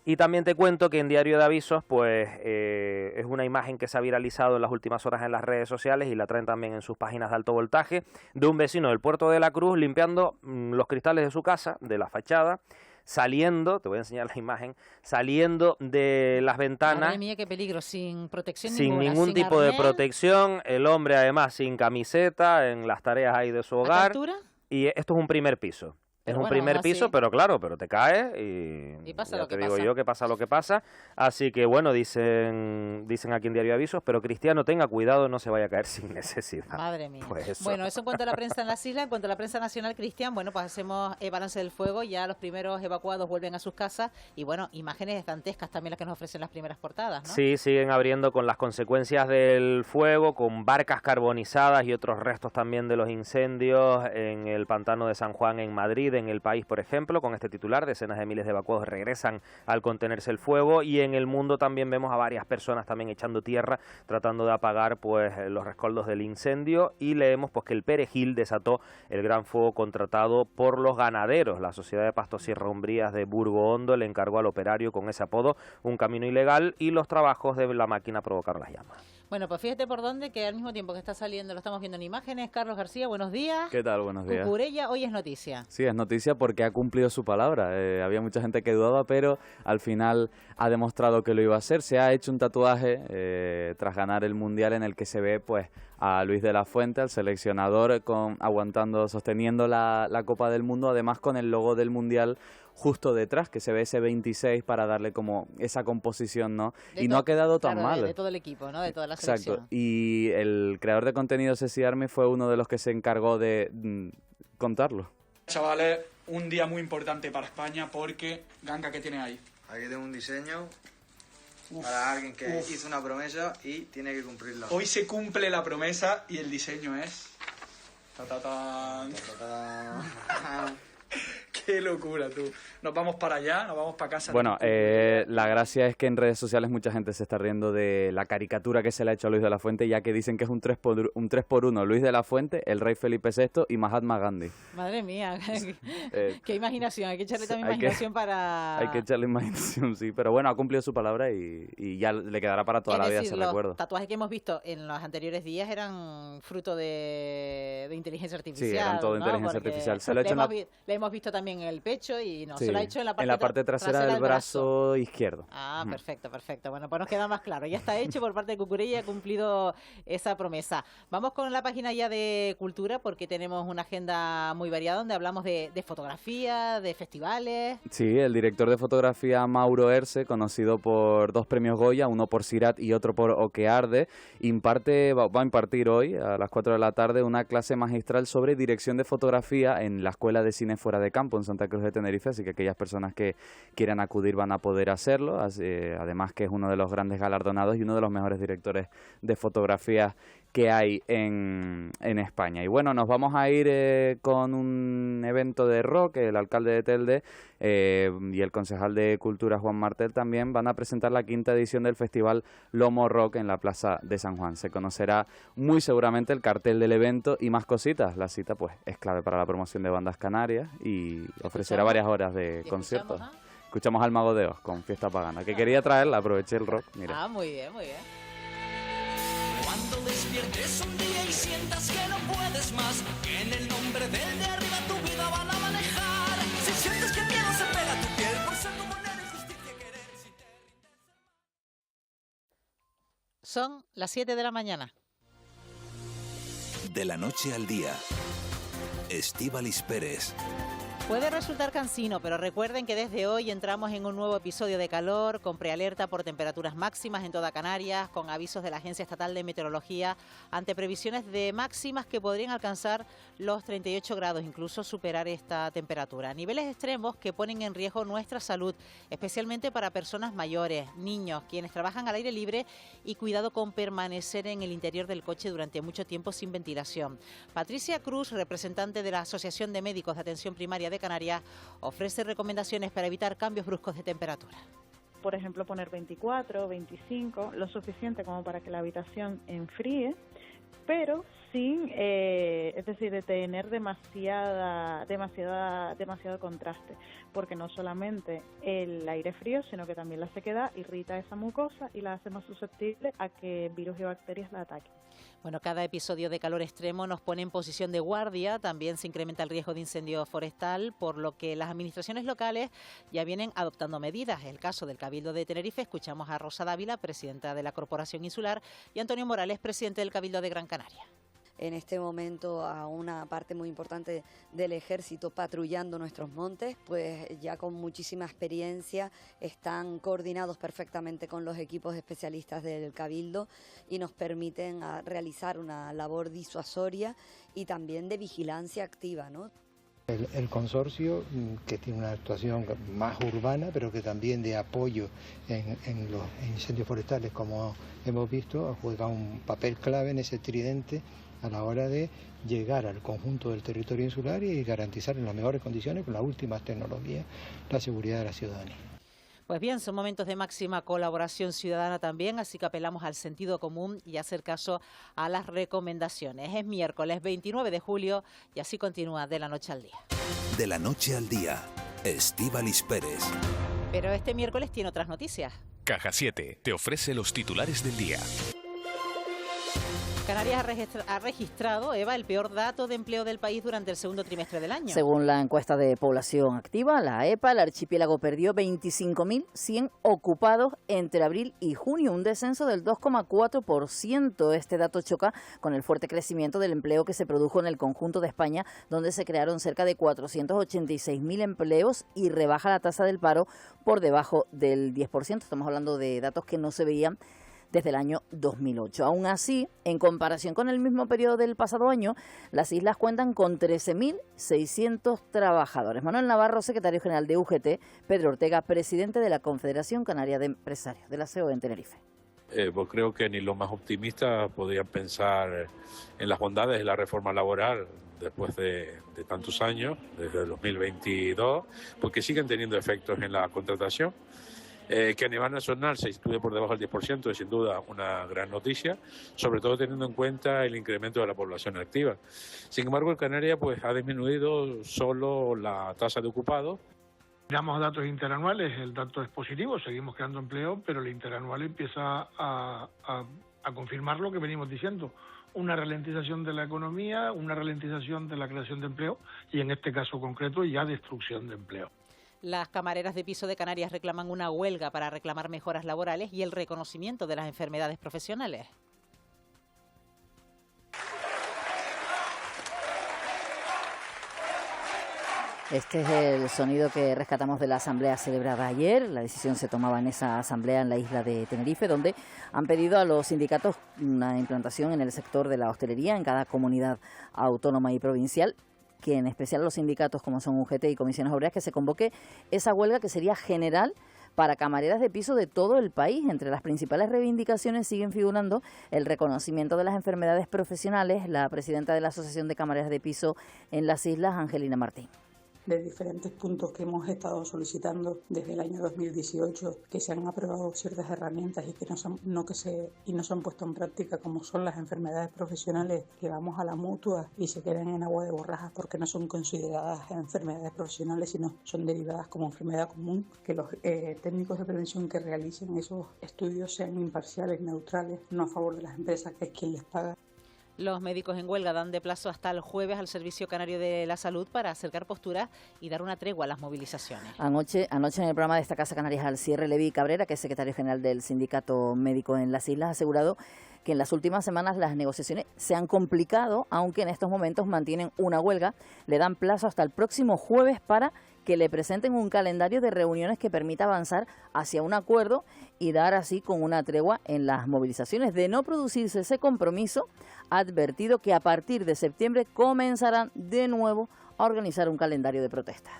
Y también te cuento que en Diario de Avisos, pues es una imagen que se ha viralizado en las últimas horas en las redes sociales y la traen también en sus páginas de alto voltaje, de un vecino del Puerto de la Cruz limpiando los cristales de su casa, de la fachada, saliendo, te voy a enseñar la imagen, saliendo de las ventanas. Madre mía, qué peligro, sin protección sin ninguna, ningún tipo arnés, de protección, el hombre además sin camiseta en las tareas ahí de su hogar. ¿A qué altura? Y esto es un primer piso. Pero es un bueno, primer aún así- piso, pero claro, pero te caes y pasa ya lo que te digo pasa. yo que pasa lo que pasa. Así que bueno, dicen aquí en Diario de Avisos, pero Cristiano, tenga cuidado, no se vaya a caer sin necesidad. Madre mía. Pues eso. Bueno, eso en cuanto a la prensa en las islas. En cuanto a la prensa nacional, Cristian, bueno, pues hacemos balance del fuego. Ya los primeros evacuados vuelven a sus casas. Y bueno, imágenes dantescas también las que nos ofrecen las primeras portadas, ¿no? Sí, siguen abriendo con las consecuencias del fuego, con barcas carbonizadas y otros restos también de los incendios en el pantano de San Juan en Madrid, En El País, por ejemplo, con este titular, decenas de miles de evacuados regresan al contenerse el fuego, y en El Mundo también vemos a varias personas también echando tierra, tratando de apagar pues los rescoldos del incendio, y leemos pues que el Perejil desató el gran fuego contratado por los ganaderos. La Sociedad de Pastos Sierra Umbrías de Burgo Hondo le encargó al operario con ese apodo un camino ilegal, y los trabajos de la máquina provocaron las llamas. Bueno, pues fíjate por dónde, que al mismo tiempo que está saliendo, lo estamos viendo en imágenes. Carlos García, buenos días. ¿Qué tal? Buenos días. Cucurella hoy es noticia. Sí, es noticia porque ha cumplido su palabra. Había mucha gente que dudaba, pero al final ha demostrado que lo iba a hacer. Se ha hecho un tatuaje tras ganar el Mundial, en el que se ve pues a Luis de la Fuente, al seleccionador, sosteniendo la Copa del Mundo, además con el logo del Mundial justo detrás, que se ve ese 26 para darle como esa composición, ¿no? Y no ha quedado tan mal. De todo el equipo, ¿no? De toda la selección. Exacto. Y el creador de contenido, Ceci Army, fue uno de los que se encargó de contarlo. Chavales, un día muy importante para España porque, Ganga, ¿qué tiene ahí? Aquí tengo un diseño para alguien que hizo una promesa y tiene que cumplirla. Hoy se cumple la promesa y el diseño es... Qué locura, tú. Nos vamos para allá, nos vamos para casa. Bueno, la gracia es que en redes sociales mucha gente se está riendo de la caricatura que se le ha hecho a Luis de la Fuente, ya que dicen que es un 3x1. Luis de la Fuente, el rey Felipe VI y Mahatma Gandhi. Madre mía, qué imaginación. Hay que echarle también imaginación para... Hay que echarle imaginación, sí. Pero bueno, ha cumplido su palabra y ya le quedará para toda la vida ese recuerdo. Los tatuajes que hemos visto en los anteriores días eran fruto de inteligencia artificial. Sí, eran todo inteligencia artificial. Se lo le hemos visto también en el pecho y se lo ha hecho en la parte trasera del brazo izquierdo. Ah, perfecto. Bueno, pues nos queda más claro. Ya está hecho por parte de Cucurella y ha cumplido esa promesa. Vamos con la página ya de Cultura, porque tenemos una agenda muy variada donde hablamos de fotografía, de festivales. Sí, el director de fotografía Mauro Erce, conocido por 2 premios Goya, uno por Sirat y otro por O que arde, va a impartir hoy a las 4 de la tarde una clase magistral sobre dirección de fotografía en la Escuela de Cine Fuera de Campo en Santa Cruz de Tenerife, así que aquellas personas que quieran acudir van a poder hacerlo, además que es uno de los grandes galardonados y uno de los mejores directores de fotografía que hay en España. Y bueno, nos vamos a ir con un evento de rock. El alcalde de Telde y el concejal de Cultura, Juan Martel, también van a presentar la 5ª edición del festival Lomo Rock en la Plaza de San Juan. Se conocerá muy seguramente el cartel del evento y más cositas. La cita pues es clave para la promoción de bandas canarias y ofrecerá varias horas de conciertos. Escuchamos al Mago de Oz con Fiesta Pagana, que quería traerla, aproveché el rock. Mira. Ah, muy bien. Cuando despiertes un día y sientas que no puedes más, que en el nombre del de arriba tu vida van a manejar. Si sientes que el miedo se pega a tu piel por ser como una injusticia querer, si te rindes... Son las 7 de la mañana. De la noche al día. Estíbaliz Pérez. Puede resultar cansino, pero recuerden que desde hoy entramos en un nuevo episodio de calor, con prealerta por temperaturas máximas en toda Canarias, con avisos de la Agencia Estatal de Meteorología ante previsiones de máximas que podrían alcanzar los 38 grados, incluso superar esta temperatura. Niveles extremos que ponen en riesgo nuestra salud, especialmente para personas mayores, niños, quienes trabajan al aire libre y cuidado con permanecer en el interior del coche durante mucho tiempo sin ventilación. Patricia Cruz, representante de la Asociación de Médicos de Atención Primaria de Canarias, ofrece recomendaciones para evitar cambios bruscos de temperatura. Por ejemplo, poner 24, 25, lo suficiente como para que la habitación enfríe, pero sin, es decir, de tener demasiado contraste, porque no solamente el aire frío, sino que también la sequedad irrita esa mucosa y la hace más susceptible a que virus y bacterias la ataquen. Bueno, cada episodio de calor extremo nos pone en posición de guardia, también se incrementa el riesgo de incendio forestal, por lo que las administraciones locales ya vienen adoptando medidas. El caso del Cabildo de Tenerife, escuchamos a Rosa Dávila, presidenta de la Corporación Insular, y Antonio Morales, presidente del Cabildo de Gran Canaria. En este momento a una parte muy importante del ejército patrullando nuestros montes, pues ya con muchísima experiencia, están coordinados perfectamente con los equipos especialistas del Cabildo y nos permiten realizar una labor disuasoria y también de vigilancia activa, ¿no? El consorcio, que tiene una actuación más urbana, pero que también de apoyo en los incendios forestales, como hemos visto, juega un papel clave en ese tridente a la hora de llegar al conjunto del territorio insular y garantizar en las mejores condiciones, con las últimas tecnologías, la seguridad de la ciudadanía. Pues bien, son momentos de máxima colaboración ciudadana también, así que apelamos al sentido común y a hacer caso a las recomendaciones. Es miércoles 29 de julio y así continúa De la Noche al Día. De la Noche al Día, Estíbaliz Pérez. Pero este miércoles tiene otras noticias. Caja 7 te ofrece los titulares del día. Canarias ha registrado, Eva, el peor dato de empleo del país durante el segundo trimestre del año. Según la encuesta de población activa, la EPA, el archipiélago perdió 25.100 ocupados entre abril y junio, un descenso del 2,4%. Este dato choca con el fuerte crecimiento del empleo que se produjo en el conjunto de España, donde se crearon cerca de 486.000 empleos y rebaja la tasa del paro por debajo del 10%. Estamos hablando de datos que no se veían desde el año 2008. Aún así, en comparación con el mismo periodo del pasado año, las islas cuentan con 13.600 trabajadores. Manuel Navarro, secretario general de UGT, Pedro Ortega, presidente de la Confederación Canaria de Empresarios, de la CEO en Tenerife. Pues creo que ni los más optimistas podían pensar en las bondades de la reforma laboral después de tantos años, desde el 2022, porque siguen teniendo efectos en la contratación. Que a nivel nacional se sitúe por debajo del 10% es sin duda una gran noticia, sobre todo teniendo en cuenta el incremento de la población activa. Sin embargo, en Canarias pues, ha disminuido solo la tasa de ocupados. Miramos datos interanuales, el dato es positivo, seguimos creando empleo, pero el interanual empieza a confirmar lo que venimos diciendo. Una ralentización de la economía, una ralentización de la creación de empleo y en este caso concreto ya destrucción de empleo. Las camareras de piso de Canarias reclaman una huelga para reclamar mejoras laborales y el reconocimiento de las enfermedades profesionales. Este es el sonido que rescatamos de la asamblea celebrada ayer. La decisión se tomaba en esa asamblea en la isla de Tenerife, donde han pedido a los sindicatos una implantación en el sector de la hostelería en cada comunidad autónoma y provincial, que en especial los sindicatos como son UGT y Comisiones Obreras, que se convoque esa huelga que sería general para camareras de piso de todo el país. Entre las principales reivindicaciones siguen figurando el reconocimiento de las enfermedades profesionales. La presidenta de la Asociación de Camareras de Piso en las Islas, Angelina Martín. De diferentes puntos que hemos estado solicitando desde el año 2018, que se han aprobado ciertas herramientas y que no se han puesto en práctica, como son las enfermedades profesionales, que vamos a la mutua y se quedan en agua de borrajas porque no son consideradas enfermedades profesionales, sino son derivadas como enfermedad común, que los técnicos de prevención que realicen esos estudios sean imparciales, neutrales, no a favor de las empresas, que es quien les paga. Los médicos en huelga dan de plazo hasta el jueves al Servicio Canario de la Salud para acercar posturas y dar una tregua a las movilizaciones. Anoche en el programa de esta Casa Canarias al cierre, Levi Cabrera, que es secretario general del Sindicato Médico en las Islas, ha asegurado que en las últimas semanas las negociaciones se han complicado, aunque en estos momentos mantienen una huelga. Le dan plazo hasta el próximo jueves para que le presenten un calendario de reuniones que permita avanzar hacia un acuerdo y dar así con una tregua en las movilizaciones. De no producirse ese compromiso, ha advertido que a partir de septiembre comenzarán de nuevo a organizar un calendario de protesta.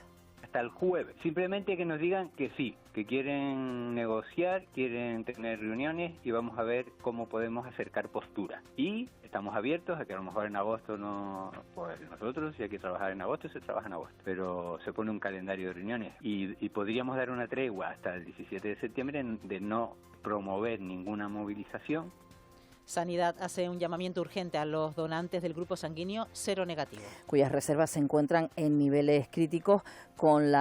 Hasta el jueves. Simplemente que nos digan que sí, que quieren negociar, quieren tener reuniones y vamos a ver cómo podemos acercar posturas. Y estamos abiertos a que a lo mejor en agosto no, pues nosotros, si hay que trabajar en agosto, se trabaja en agosto. Pero se pone un calendario de reuniones y podríamos dar una tregua hasta el 17 de septiembre de no promover ninguna movilización. Sanidad hace un llamamiento urgente a los donantes del grupo sanguíneo cero negativo, cuyas reservas se encuentran en niveles críticos en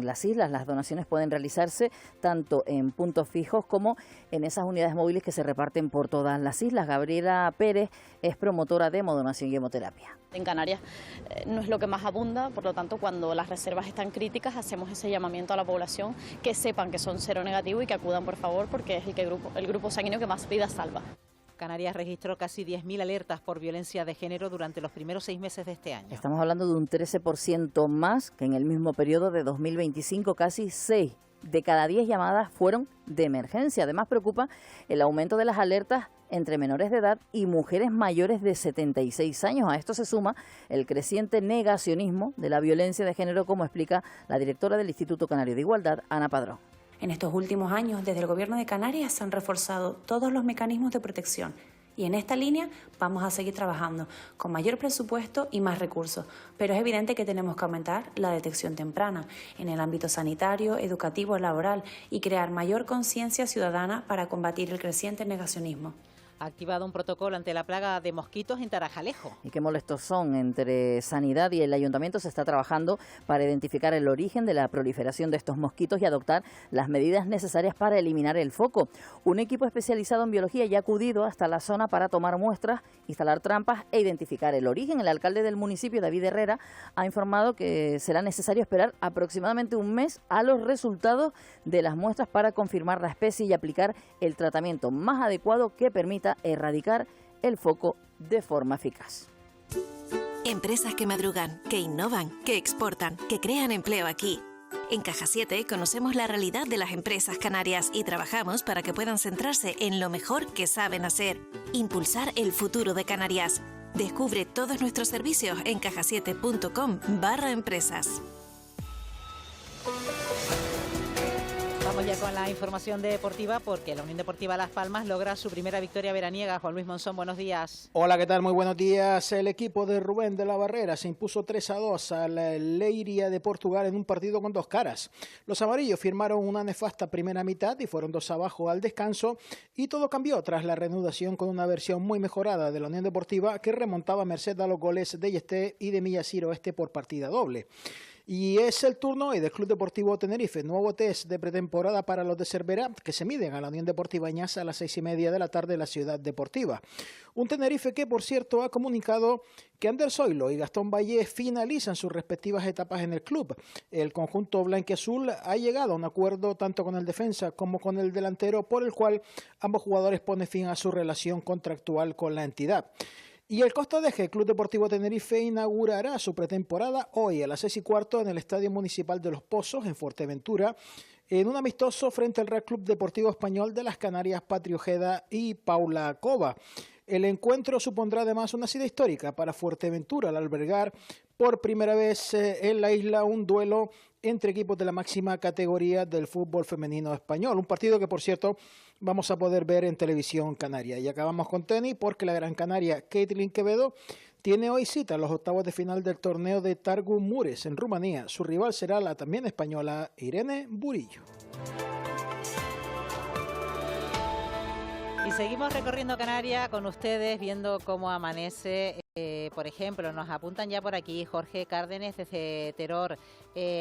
las islas. Las donaciones pueden realizarse tanto en puntos fijos como en esas unidades móviles que se reparten por todas las islas. Gabriela Pérez es promotora de hemodonación y hemoterapia. En Canarias no es lo que más abunda, por lo tanto, cuando las reservas están críticas, hacemos ese llamamiento a la población que sepan que son cero negativo y que acudan, por favor, porque es el grupo sanguíneo que más vidas salva. Canarias registró casi 10.000 alertas por violencia de género durante los primeros 6 meses de este año. Estamos hablando de un 13% más que en el mismo periodo de 2025, casi 6 de cada 10 llamadas fueron de emergencia. Además, preocupa el aumento de las alertas entre menores de edad y mujeres mayores de 76 años. A esto se suma el creciente negacionismo de la violencia de género, como explica la directora del Instituto Canario de Igualdad, Ana Padrón. En estos últimos años, desde el Gobierno de Canarias se han reforzado todos los mecanismos de protección Y en esta línea vamos a seguir trabajando con mayor presupuesto y más recursos, pero es evidente que tenemos que aumentar la detección temprana en el ámbito sanitario, educativo, laboral y crear mayor conciencia ciudadana para combatir el creciente negacionismo. Ha activado un protocolo ante la plaga de mosquitos en Tarajalejo. Y qué molestos son. Entre Sanidad y el Ayuntamiento se está trabajando para identificar el origen de la proliferación de estos mosquitos y adoptar las medidas necesarias para eliminar el foco. Un equipo especializado en biología ya ha acudido hasta la zona para tomar muestras, instalar trampas e identificar el origen. El alcalde del municipio, David Herrera, ha informado que será necesario esperar aproximadamente un mes a los resultados de las muestras para confirmar la especie y aplicar el tratamiento más adecuado que permita erradicar el foco de forma eficaz. Empresas que madrugan, que innovan, que exportan, que crean empleo aquí. En Caja 7 conocemos la realidad de las empresas canarias y trabajamos para que puedan centrarse en lo mejor que saben hacer, impulsar el futuro de Canarias. Descubre todos nuestros servicios en cajasiete.com/empresas. Vamos ya con la información deportiva porque la Unión Deportiva Las Palmas logra su primera victoria veraniega. Juan Luis Monzón, buenos días. Hola, ¿qué tal? Muy buenos días. El equipo de Rubén de la Barrera se impuso 3-2 a la Leiria de Portugal en un partido con dos caras. Los amarillos firmaron una nefasta primera mitad y fueron 2 abajo al descanso y todo cambió tras la reanudación con una versión muy mejorada de la Unión Deportiva que remontaba merced a los goles de Yesté y de Millacir Oeste por partida doble. Y es el turno hoy del Club Deportivo Tenerife, nuevo test de pretemporada para los de Cervera, que se miden a la Unión Deportiva Añasa a las 6:30 de la tarde en la Ciudad Deportiva. Un Tenerife que, por cierto, ha comunicado que Ander Zoilo y Gastón Valle finalizan sus respectivas etapas en el club. El conjunto blanquiazul ha llegado a un acuerdo tanto con el defensa como con el delantero, por el cual ambos jugadores ponen fin a su relación contractual con la entidad. Y el Costa de Eje, Club Deportivo Tenerife, inaugurará su pretemporada hoy a las 6:15 en el Estadio Municipal de Los Pozos, en Fuerteventura, en un amistoso frente al Real Club Deportivo Español de las Canarias, Patri Ojeda y Paula Cova. El encuentro supondrá además una cita histórica para Fuerteventura al albergar por primera vez en la isla un duelo entre equipos de la máxima categoría del fútbol femenino español. Un partido que, por cierto, vamos a poder ver en televisión canaria. Y acabamos con tenis porque la Gran Canaria Caitlin Quevedo tiene hoy cita en los octavos de final del torneo de Targu Mures en Rumanía. Su rival será la también española Irene Burillo. Y seguimos recorriendo Canarias con ustedes, viendo cómo amanece. Por ejemplo, nos apuntan ya por aquí Jorge Cárdenes desde Teror.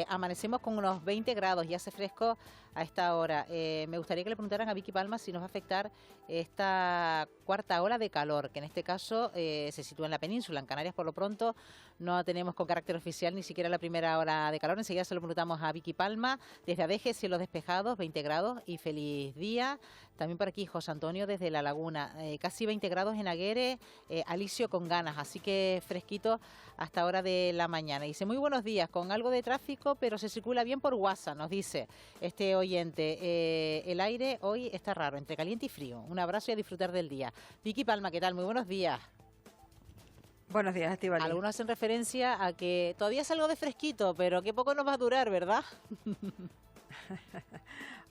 Amanecemos con unos 20 grados, ya hace fresco a esta hora. Me gustaría que le preguntaran a Vicky Palma si nos va a afectar esta cuarta ola de calor, que en este caso se sitúa en la península. En Canarias, por lo pronto, no tenemos con carácter oficial ni siquiera la primera ola de calor. Enseguida se lo preguntamos a Vicky Palma. Desde Adeje, cielos despejados, 20 grados y feliz día. También por aquí José Antonio desde La Laguna, casi 20 grados en Aguere, Alicio con ganas, así que fresquito hasta hora de la mañana. Dice, muy buenos días, con algo de tráfico, pero se circula bien por WhatsApp, nos dice este oyente. El aire hoy está raro, entre caliente y frío. Un abrazo y a disfrutar del día. Vicky Palma, ¿qué tal? Muy buenos días. Buenos días, Estíbaliz. Algunos hacen referencia a que todavía es algo de fresquito, pero que poco nos va a durar, ¿verdad?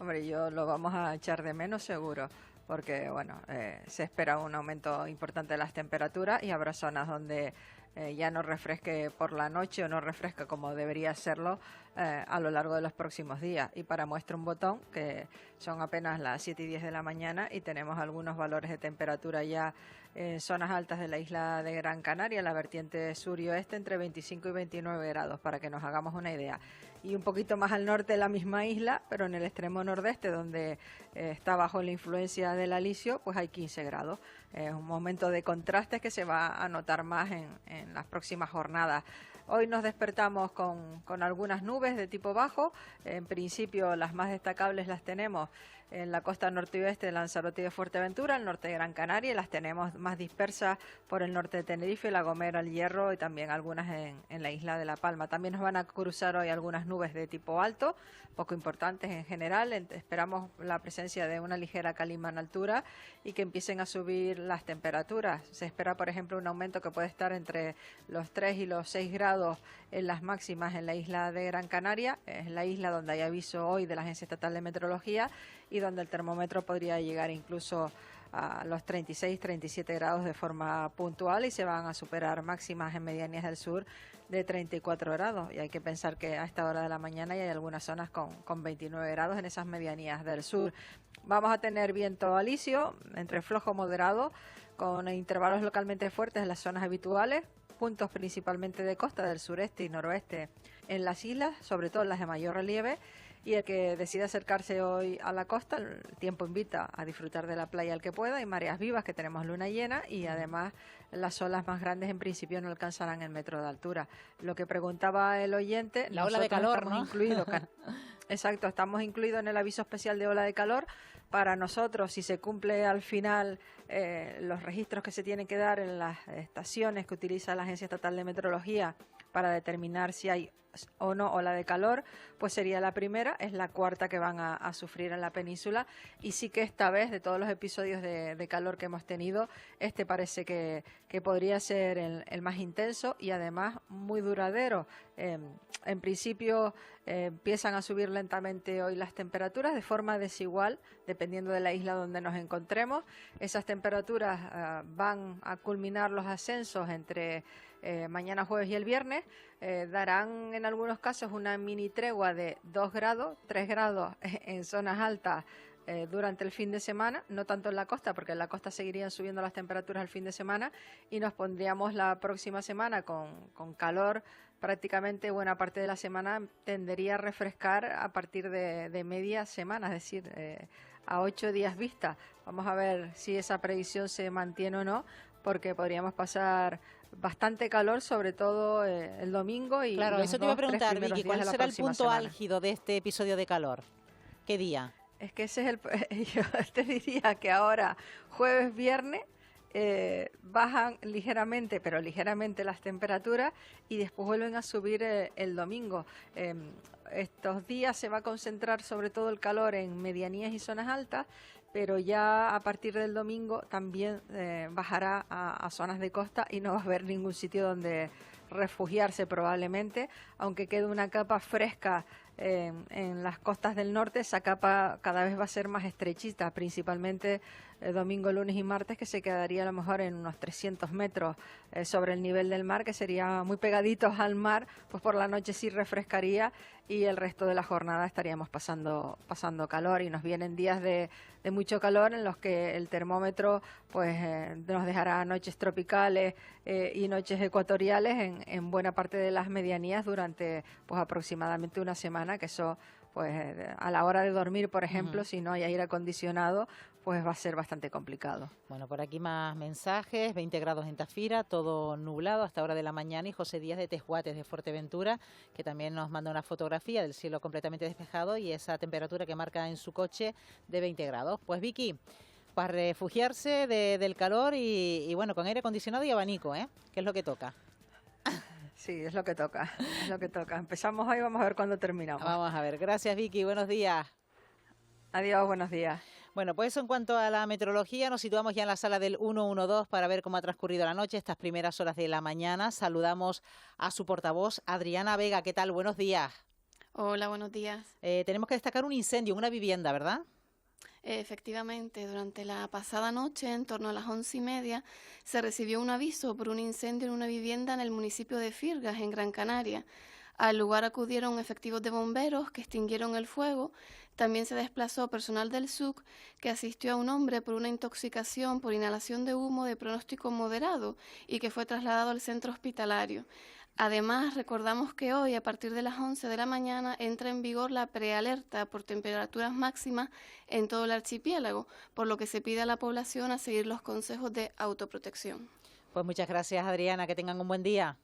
Hombre, yo lo vamos a echar de menos seguro, porque bueno, se espera un aumento importante de las temperaturas y habrá zonas donde ya no refresque por la noche o no refresca como debería serlo a lo largo de los próximos días. Y para muestra un botón, que son apenas las 7:10 de la mañana y tenemos algunos valores de temperatura ya en zonas altas de la isla de Gran Canaria, la vertiente sur y oeste, entre 25 y 29 grados, para que nos hagamos una idea. Y un poquito más al norte de la misma isla, pero en el extremo nordeste, donde está bajo la influencia del alisio, pues hay 15 grados. Es un momento de contrastes que se va a notar más en las próximas jornadas. Hoy nos despertamos con algunas nubes de tipo bajo. En principio, las más destacables las tenemos en la costa norte y oeste de Lanzarote y de Fuerteventura, el norte de Gran Canaria, y las tenemos más dispersas por el norte de Tenerife, La Gomera, El Hierro y también algunas en la isla de La Palma. También nos van a cruzar hoy algunas nubes de tipo alto, poco importantes en general. Esperamos la presencia de una ligera calima en altura y que empiecen a subir las temperaturas. Se espera, por ejemplo, un aumento que puede estar entre los 3 y los 6 grados en las máximas en la isla de Gran Canaria. Es la isla donde hay aviso hoy de la Agencia Estatal de Meteorología y donde el termómetro podría llegar incluso a los 36, 37 grados de forma puntual y se van a superar máximas en medianías del sur de 34 grados. Y hay que pensar que a esta hora de la mañana ya hay algunas zonas con 29 grados en esas medianías del sur. Vamos a tener viento alisio, entre flojo moderado, con intervalos localmente fuertes en las zonas habituales, puntos principalmente de costa del sureste y noroeste en las islas, sobre todo en las de mayor relieve. Y el que decida acercarse hoy a la costa, el tiempo invita a disfrutar de la playa al que pueda. Hay mareas vivas, que tenemos luna llena, y además las olas más grandes en principio no alcanzarán el metro de altura. Lo que preguntaba el oyente, la ola de calor, ¿no? Exacto, estamos incluidos en el aviso especial de ola de calor. Para nosotros, si se cumple al final los registros que se tienen que dar en las estaciones que utiliza la Agencia Estatal de Meteorología para determinar si hay o no ola de calor, pues sería la primera, es la cuarta que van a sufrir en la península, y sí que esta vez, de todos los episodios de calor que hemos tenido, este parece que podría ser el más intenso y además muy duradero. En principio empiezan a subir lentamente hoy las temperaturas de forma desigual, dependiendo de la isla donde nos encontremos. Esas temperaturas van a culminar los ascensos entre mañana jueves y el viernes, darán en algunos casos una mini tregua de 2 grados, 3 grados en zonas altas durante el fin de semana, no tanto en la costa, porque en la costa seguirían subiendo las temperaturas el fin de semana, y nos pondríamos la próxima semana con calor. Prácticamente buena parte de la semana tendería a refrescar a partir de media semana, es decir, a 8 días vista. Vamos a ver si esa predicción se mantiene o no, porque podríamos pasar bastante calor, sobre todo el domingo. Y claro, eso te iba a preguntar, Vicky, ¿cuál será el punto álgido de este episodio de calor? ¿Qué día? Es que ese es yo te diría que ahora, jueves, viernes, bajan ligeramente, pero ligeramente las temperaturas, y después vuelven a subir el domingo. Estos días se va a concentrar sobre todo el calor en medianías y zonas altas, pero ya a partir del domingo también bajará a zonas de costa y no va a haber ningún sitio donde refugiarse probablemente, aunque quede una capa fresca en las costas del norte. Esa capa cada vez va a ser más estrechita, principalmente domingo, lunes y martes, que se quedaría a lo mejor en unos 300 metros sobre el nivel del mar, que sería muy pegaditos al mar, pues por la noche sí refrescaría y el resto de la jornada estaríamos pasando calor, y nos vienen días de mucho calor en los que el termómetro pues nos dejará noches tropicales y noches ecuatoriales en buena parte de las medianías durante pues aproximadamente una semana, que eso pues a la hora de dormir, por ejemplo, si no hay aire acondicionado, pues va a ser bastante complicado. Bueno, por aquí más mensajes. 20 grados en Tafira, todo nublado hasta hora de la mañana, y José Díaz de Tejuates, de Fuerteventura, que también nos manda una fotografía del cielo completamente despejado y esa temperatura que marca en su coche de 20 grados. Pues Vicky, para refugiarse del calor y bueno, con aire acondicionado y abanico, ¿qué es lo que toca? Sí, es lo que toca, es lo que toca. Empezamos hoy, vamos a ver cuándo terminamos. Vamos a ver. Gracias, Vicky. Buenos días. Adiós, buenos días. Bueno, pues en cuanto a la meteorología, nos situamos ya en la sala del 112 para ver cómo ha transcurrido la noche, estas primeras horas de la mañana. Saludamos a su portavoz, Adriana Vega. ¿Qué tal? Buenos días. Hola, buenos días. Tenemos que destacar un incendio en una vivienda, ¿verdad? Efectivamente, durante la pasada noche, en torno a las 11:30, se recibió un aviso por un incendio en una vivienda en el municipio de Firgas, en Gran Canaria. Al lugar acudieron efectivos de bomberos que extinguieron el fuego. También se desplazó personal del SUC que asistió a un hombre por una intoxicación por inhalación de humo de pronóstico moderado y que fue trasladado al centro hospitalario. Además, recordamos que hoy, a partir de las 11 de la mañana, entra en vigor la prealerta por temperaturas máximas en todo el archipiélago, por lo que se pide a la población a seguir los consejos de autoprotección. Pues muchas gracias, Adriana, que tengan un buen día.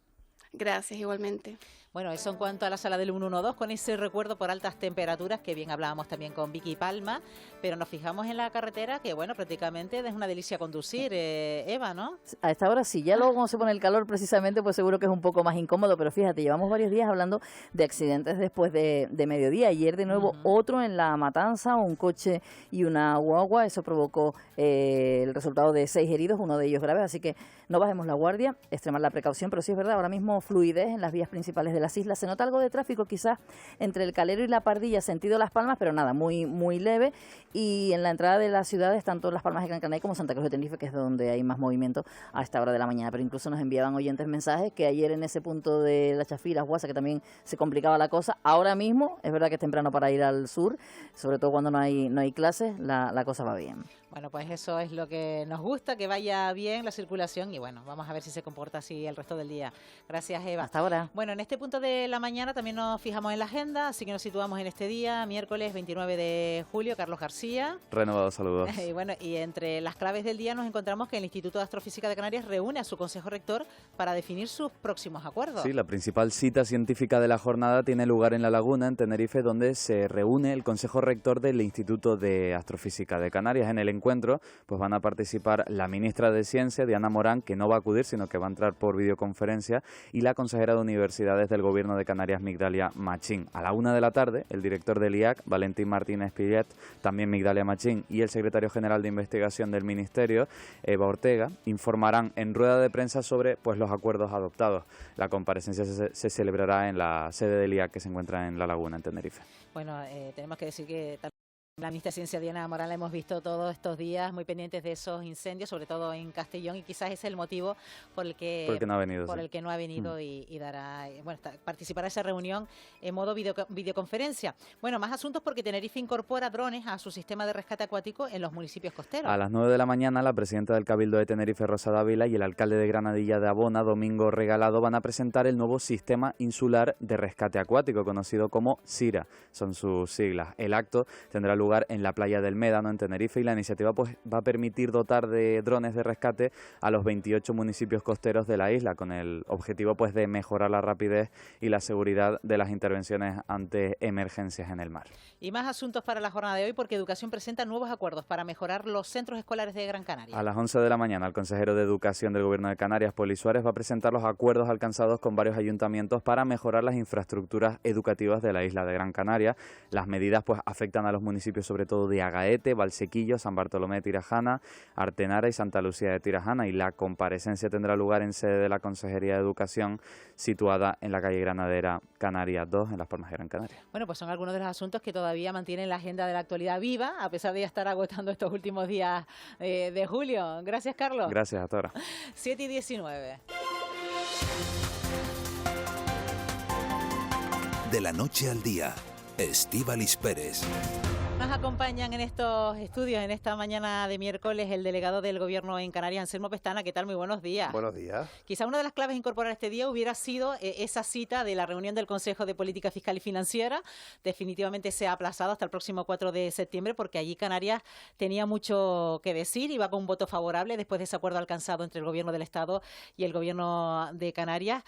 Gracias, igualmente. Bueno, eso en cuanto a la sala del 112, con ese recuerdo por altas temperaturas, que bien hablábamos también con Vicky Palma, pero nos fijamos en la carretera, que bueno, prácticamente es una delicia conducir, Eva, ¿no? A esta hora sí, ya luego cuando se pone el calor precisamente, pues seguro que es un poco más incómodo, pero fíjate, llevamos varios días hablando de accidentes después de mediodía. Ayer de nuevo otro en La Matanza, un coche y una guagua, eso provocó el resultado de 6 heridos, uno de ellos graves, así que no bajemos la guardia, extremar la precaución, pero sí es verdad, ahora mismo fluidez en las vías principales de desde las islas. Se nota algo de tráfico quizás entre el Calero y la Pardilla, sentido Las Palmas, pero nada, muy leve. Y en la entrada de las ciudades, tanto Las Palmas de Gran Canaria como Santa Cruz de Tenerife, que es donde hay más movimiento a esta hora de la mañana. Pero incluso nos enviaban oyentes mensajes que ayer en ese punto de La Chafira, Guasa, que también se complicaba la cosa. Ahora mismo, es verdad que es temprano para ir al sur, sobre todo cuando no hay clases, la cosa va bien. Bueno, pues eso es lo que nos gusta, que vaya bien la circulación y bueno, vamos a ver si se comporta así el resto del día. Gracias, Eva. Hasta ahora. Bueno, en este punto de la mañana también nos fijamos en la agenda, así que nos situamos en este día, miércoles 29 de julio, Carlos García. Renovados saludos. Y bueno, y entre las claves del día nos encontramos que el Instituto de Astrofísica de Canarias reúne a su Consejo Rector para definir sus próximos acuerdos. Sí, la principal cita científica de la jornada tiene lugar en La Laguna, en Tenerife, donde se reúne el Consejo Rector del Instituto de Astrofísica de Canarias. En el encuentro pues van a participar la ministra de Ciencia, Diana Morán, que no va a acudir, sino que va a entrar por videoconferencia, y la consejera de Universidades del Gobierno de Canarias, Migdalia Machín. A la 1 de la tarde, el director del IAC, Valentín Martínez Pillet, también Migdalia Machín, y el secretario general de Investigación del Ministerio, Eva Ortega, informarán en rueda de prensa sobre pues los acuerdos adoptados. La comparecencia se celebrará en la sede del IAC, que se encuentra en La Laguna, en Tenerife. Bueno, tenemos que decir que la ministra de Ciencia, Diana Morán, la hemos visto todos estos días muy pendientes de esos incendios, sobre todo en Castellón, y quizás ese es el motivo por el que no ha venido, por el que no ha venido y dará, bueno, participará en esa reunión en modo videoconferencia. Bueno, más asuntos porque Tenerife incorpora drones a su sistema de rescate acuático en los municipios costeros. A las 9 de la mañana, la presidenta del Cabildo de Tenerife, Rosa Dávila, y el alcalde de Granadilla de Abona, Domingo Regalado, van a presentar el nuevo sistema insular de rescate acuático, conocido como SIRA, son sus siglas. El acto tendrá lugar en la playa del Médano, en Tenerife, y la iniciativa pues va a permitir dotar de drones de rescate a los 28 municipios costeros de la isla, con el objetivo pues de mejorar la rapidez y la seguridad de las intervenciones ante emergencias en el mar. Y más asuntos para la jornada de hoy, porque Educación presenta nuevos acuerdos para mejorar los centros escolares de Gran Canaria. A las 11 de la mañana, el consejero de Educación del Gobierno de Canarias, Poli Suárez, va a presentar los acuerdos alcanzados con varios ayuntamientos para mejorar las infraestructuras educativas de la isla de Gran Canaria. Las medidas pues afectan a los municipios sobre todo de Agaete, Valsequillo, San Bartolomé de Tirajana, Artenara y Santa Lucía de Tirajana, y la comparecencia tendrá lugar en sede de la Consejería de Educación, situada en la calle Granadera, Canarias 2, en Las Palmas de Gran Canaria. Bueno, pues son algunos de los asuntos que todavía mantienen la agenda de la actualidad viva, a pesar de ya estar agotando estos últimos días de julio. Gracias, Carlos. Gracias, hasta ahora. 7:19. De la noche al día, Estíbaliz Pérez. Nos acompañan en estos estudios, en esta mañana de miércoles, el delegado del Gobierno en Canarias, Anselmo Pestana. ¿Qué tal? Muy buenos días. Buenos días. Quizá una de las claves a incorporar este día hubiera sido esa cita de la reunión del Consejo de Política Fiscal y Financiera. Definitivamente se ha aplazado hasta el próximo 4 de septiembre porque allí Canarias tenía mucho que decir y va con un voto favorable después de ese acuerdo alcanzado entre el Gobierno del Estado y el Gobierno de Canarias.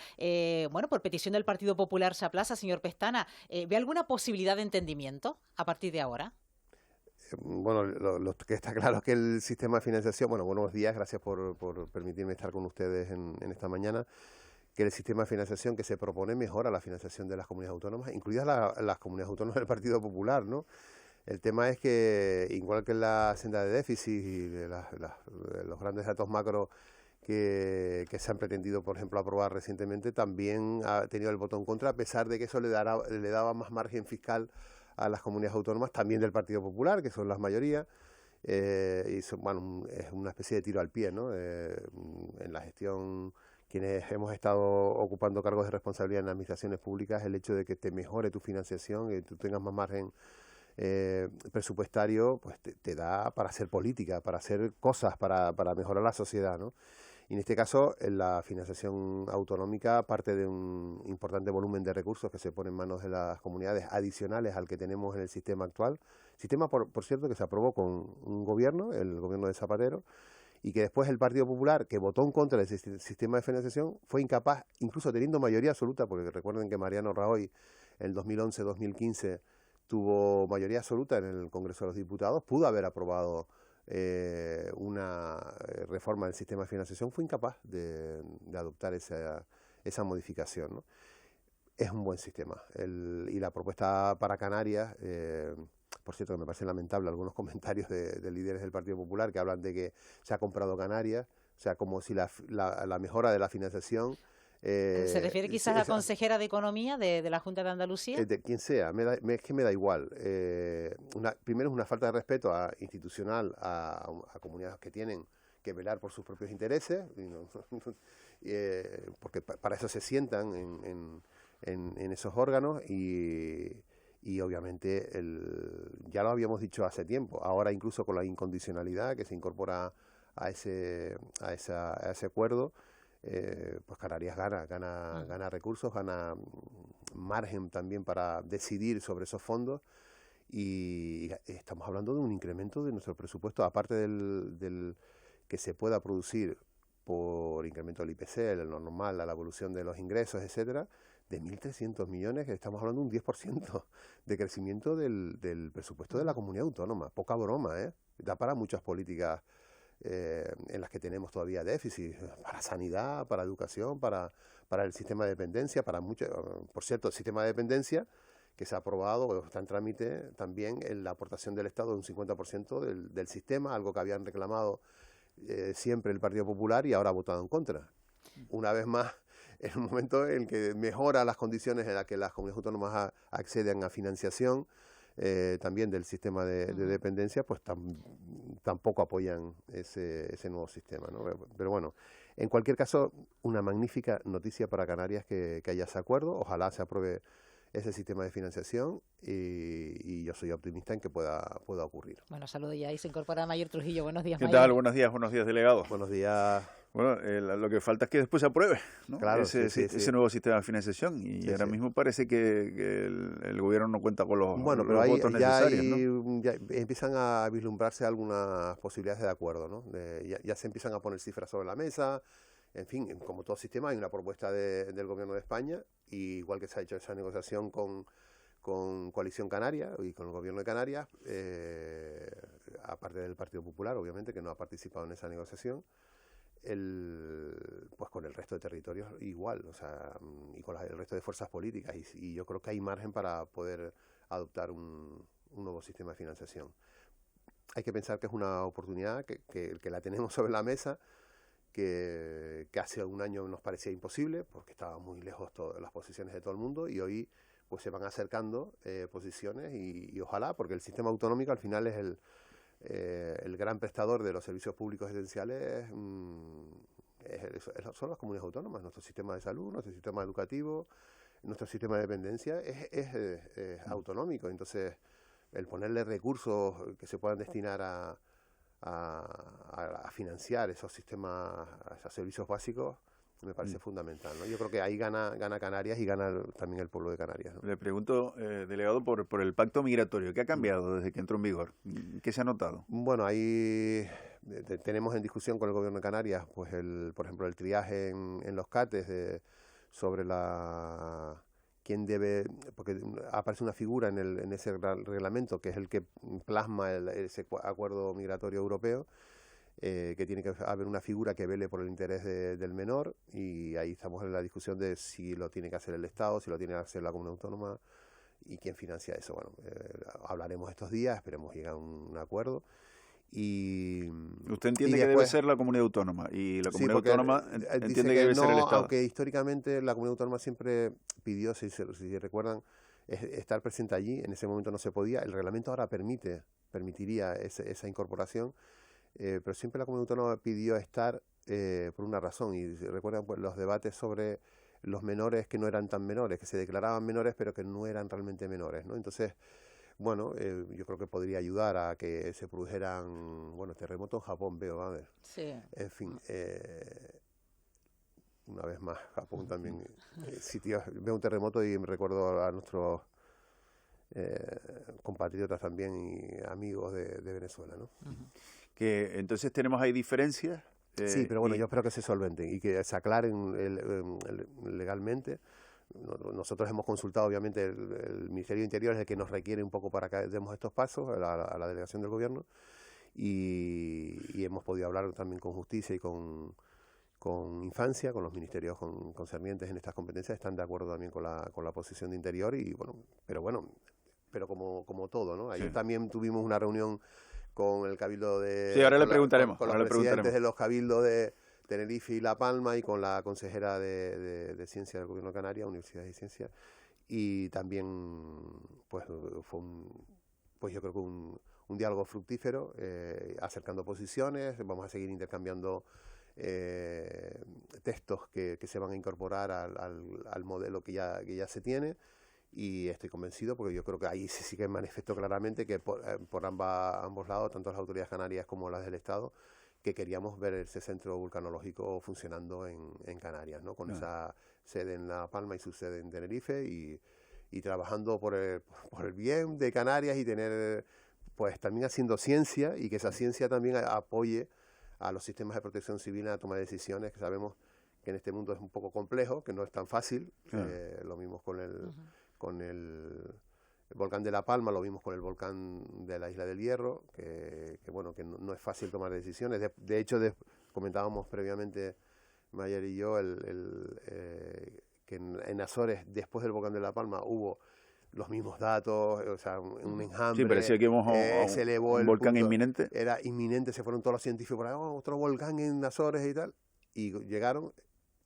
Bueno, por petición del Partido Popular se aplaza. Señor Pestana, ¿ve alguna posibilidad de entendimiento a partir de ahora? Bueno, lo que está claro es que el sistema de financiación, bueno, buenos días, gracias por permitirme estar con ustedes en esta mañana, que el sistema de financiación que se propone mejora la financiación de las comunidades autónomas, incluidas las comunidades autónomas del Partido Popular, ¿no? El tema es que, igual que en la senda de déficit y de los grandes datos macro que se han pretendido, por ejemplo, aprobar recientemente, también ha tenido el voto en contra, a pesar de que eso le daba más margen fiscal a las comunidades autónomas, también del Partido Popular, que son las mayorías, y bueno, es una especie de tiro al pie, ¿no? En la gestión, quienes hemos estado ocupando cargos de responsabilidad en las administraciones públicas, el hecho de que te mejore tu financiación, que tú tengas más margen presupuestario, pues te da para hacer política, para hacer cosas, para mejorar la sociedad, ¿no? Y en este caso, la financiación autonómica parte de un importante volumen de recursos que se pone en manos de las comunidades adicionales al que tenemos en el sistema actual. Sistema, por cierto, que se aprobó con un gobierno, el gobierno de Zapatero, y que después el Partido Popular, que votó en contra del sistema de financiación, fue incapaz, incluso teniendo mayoría absoluta, porque recuerden que Mariano Rajoy en 2011-2015 tuvo mayoría absoluta en el Congreso de los Diputados, pudo haber aprobado una reforma del sistema de financiación, fue incapaz de adoptar esa modificación, ¿no? Es un buen sistema. Y la propuesta para Canarias, por cierto, que me parecen lamentables algunos comentarios de líderes del Partido Popular que hablan de que se ha comprado Canarias, o sea, como si la mejora de la financiación ¿Se refiere quizás a la consejera de Economía de la Junta de Andalucía? De quien sea, es que me da igual. Primero es una falta de respeto institucional a comunidades que tienen que velar por sus propios intereses, porque para eso se sientan en esos órganos y obviamente ya lo habíamos dicho hace tiempo, ahora incluso con la incondicionalidad que se incorpora a ese acuerdo, pues Canarias gana recursos, gana margen también para decidir sobre esos fondos y estamos hablando de un incremento de nuestro presupuesto, aparte del que se pueda producir por incremento del IPC, el normal, la evolución de los ingresos, etcétera, de 1.300 millones, que estamos hablando de un 10% de crecimiento del presupuesto de la comunidad autónoma. Poca broma, ¿eh? Da para muchas políticas en las que tenemos todavía déficit, para sanidad, para educación, para el sistema de dependencia, para muchos. Por cierto, el sistema de dependencia que se ha aprobado, o está en trámite también en la aportación del Estado de un 50% del sistema, algo que habían reclamado siempre el Partido Popular y ahora ha votado en contra. Una vez más, en un momento en que mejora las condiciones en las que las comunidades autónomas acceden a financiación también del sistema de dependencia, pues tampoco apoyan ese nuevo sistema, ¿no? Pero bueno, en cualquier caso, una magnífica noticia para Canarias que haya ese acuerdo. Ojalá se apruebe ese sistema de financiación y yo soy optimista en que pueda ocurrir. Bueno, saludo ya y se incorpora Mayor Trujillo. Buenos días, Mayor. ¿Qué tal? Buenos días, delegado. Buenos días. Bueno, lo que falta es que después se apruebe, ¿no? Claro, ese nuevo sistema de financiación y ahora mismo parece que el gobierno no cuenta con los votos necesarios, ¿no? Ya empiezan a vislumbrarse algunas posibilidades de acuerdo, ¿no? Ya se empiezan a poner cifras sobre la mesa. En fin, como todo sistema hay una propuesta del Gobierno de España, y igual que se ha hecho esa negociación con Coalición Canaria y con el Gobierno de Canarias, aparte del Partido Popular, obviamente, que no ha participado en esa negociación, pues con el resto de territorios igual, o sea, y con el resto de fuerzas políticas, y yo creo que hay margen para poder adoptar un nuevo sistema de financiación. Hay que pensar que es una oportunidad que la tenemos sobre la mesa, que hace un año nos parecía imposible porque estaba muy lejos las posiciones de todo el mundo, y hoy pues se van acercando posiciones y ojalá, porque el sistema autonómico al final es el gran prestador de los servicios públicos esenciales, son las comunidades autónomas. Nuestro sistema de salud, nuestro sistema educativo, nuestro sistema de dependencia es autonómico. Entonces, el ponerle recursos que se puedan destinar a financiar esos sistemas, esos servicios básicos, me parece fundamental, ¿no? Yo creo que ahí gana Canarias y gana también el pueblo de Canarias, ¿no? Le pregunto, delegado, por el pacto migratorio. ¿Qué ha cambiado desde que entró en vigor? ¿Qué se ha notado? Bueno, ahí tenemos en discusión con el Gobierno de Canarias, pues por ejemplo, el triaje en los CATES sobre quién debe, porque aparece una figura en ese reglamento que es el que plasma ese acuerdo migratorio europeo, que tiene que haber una figura que vele por el interés del menor, y ahí estamos en la discusión de si lo tiene que hacer el Estado, si lo tiene que hacer la comunidad autónoma y quién financia eso. Bueno, hablaremos estos días, esperemos llegar a un acuerdo. ¿Usted entiende que debe ser la comunidad autónoma? Y la comunidad autónoma entiende que debe ser el Estado. Aunque históricamente la comunidad autónoma siempre pidió, si recuerdan, estar presente allí. En ese momento no se podía. El reglamento ahora permitiría esa incorporación, pero siempre la comunidad autónoma pidió estar por una razón. Y recuerdan pues los debates sobre los menores que no eran tan menores, que se declaraban menores pero que no eran realmente menores, ¿no? Entonces, bueno, yo creo que podría ayudar a que se produjeran, terremotos en Japón, veo, a ver. Sí. En fin, una vez más, Japón también, veo un terremoto y me recuerdo a nuestros compatriotas también y amigos de Venezuela, ¿no? Que entonces tenemos ahí diferencias. Sí, pero bueno, yo espero que se solventen y que se aclaren legalmente. Nosotros hemos consultado, obviamente, el Ministerio de Interior es el que nos requiere un poco para que demos estos pasos a la delegación del Gobierno, y hemos podido hablar también con Justicia y con Infancia, con los ministerios concernientes en estas competencias. Están de acuerdo también con la posición de Interior, y pero como todo, ¿no? Ayer también tuvimos una reunión con el Cabildo de... Sí, ahora le preguntaremos. Con los presidentes de los cabildos de Tenerife y La Palma y con la consejera de Ciencia del Gobierno de Canarias, Universidad de Ciencia, y también pues fue yo creo que un diálogo fructífero, acercando posiciones. Vamos a seguir intercambiando textos que se van a incorporar al modelo que ya se tiene, y estoy convencido, porque yo creo que ahí sí que manifestó claramente que por ambos lados, tanto las autoridades canarias como las del Estado, que queríamos ver ese centro vulcanológico funcionando en Canarias, ¿no? Con esa sede en La Palma y su sede en Tenerife, y trabajando por el bien de Canarias, y tener, pues también haciendo ciencia, y que esa ciencia también apoye a los sistemas de protección civil a tomar decisiones, que sabemos que en este mundo es un poco complejo, que no es tan fácil. Lo mismo con el volcán de La Palma, lo vimos con el volcán de la Isla del Hierro, que no es fácil tomar decisiones. De hecho, comentábamos previamente, Mayer y yo, que en Azores, después del volcán de La Palma, hubo los mismos datos, o sea, un enjambre. Sí, parecía que íbamos se elevó un volcán inminente. Era inminente, se fueron todos los científicos por ahí, otro volcán en Azores y tal, y llegaron,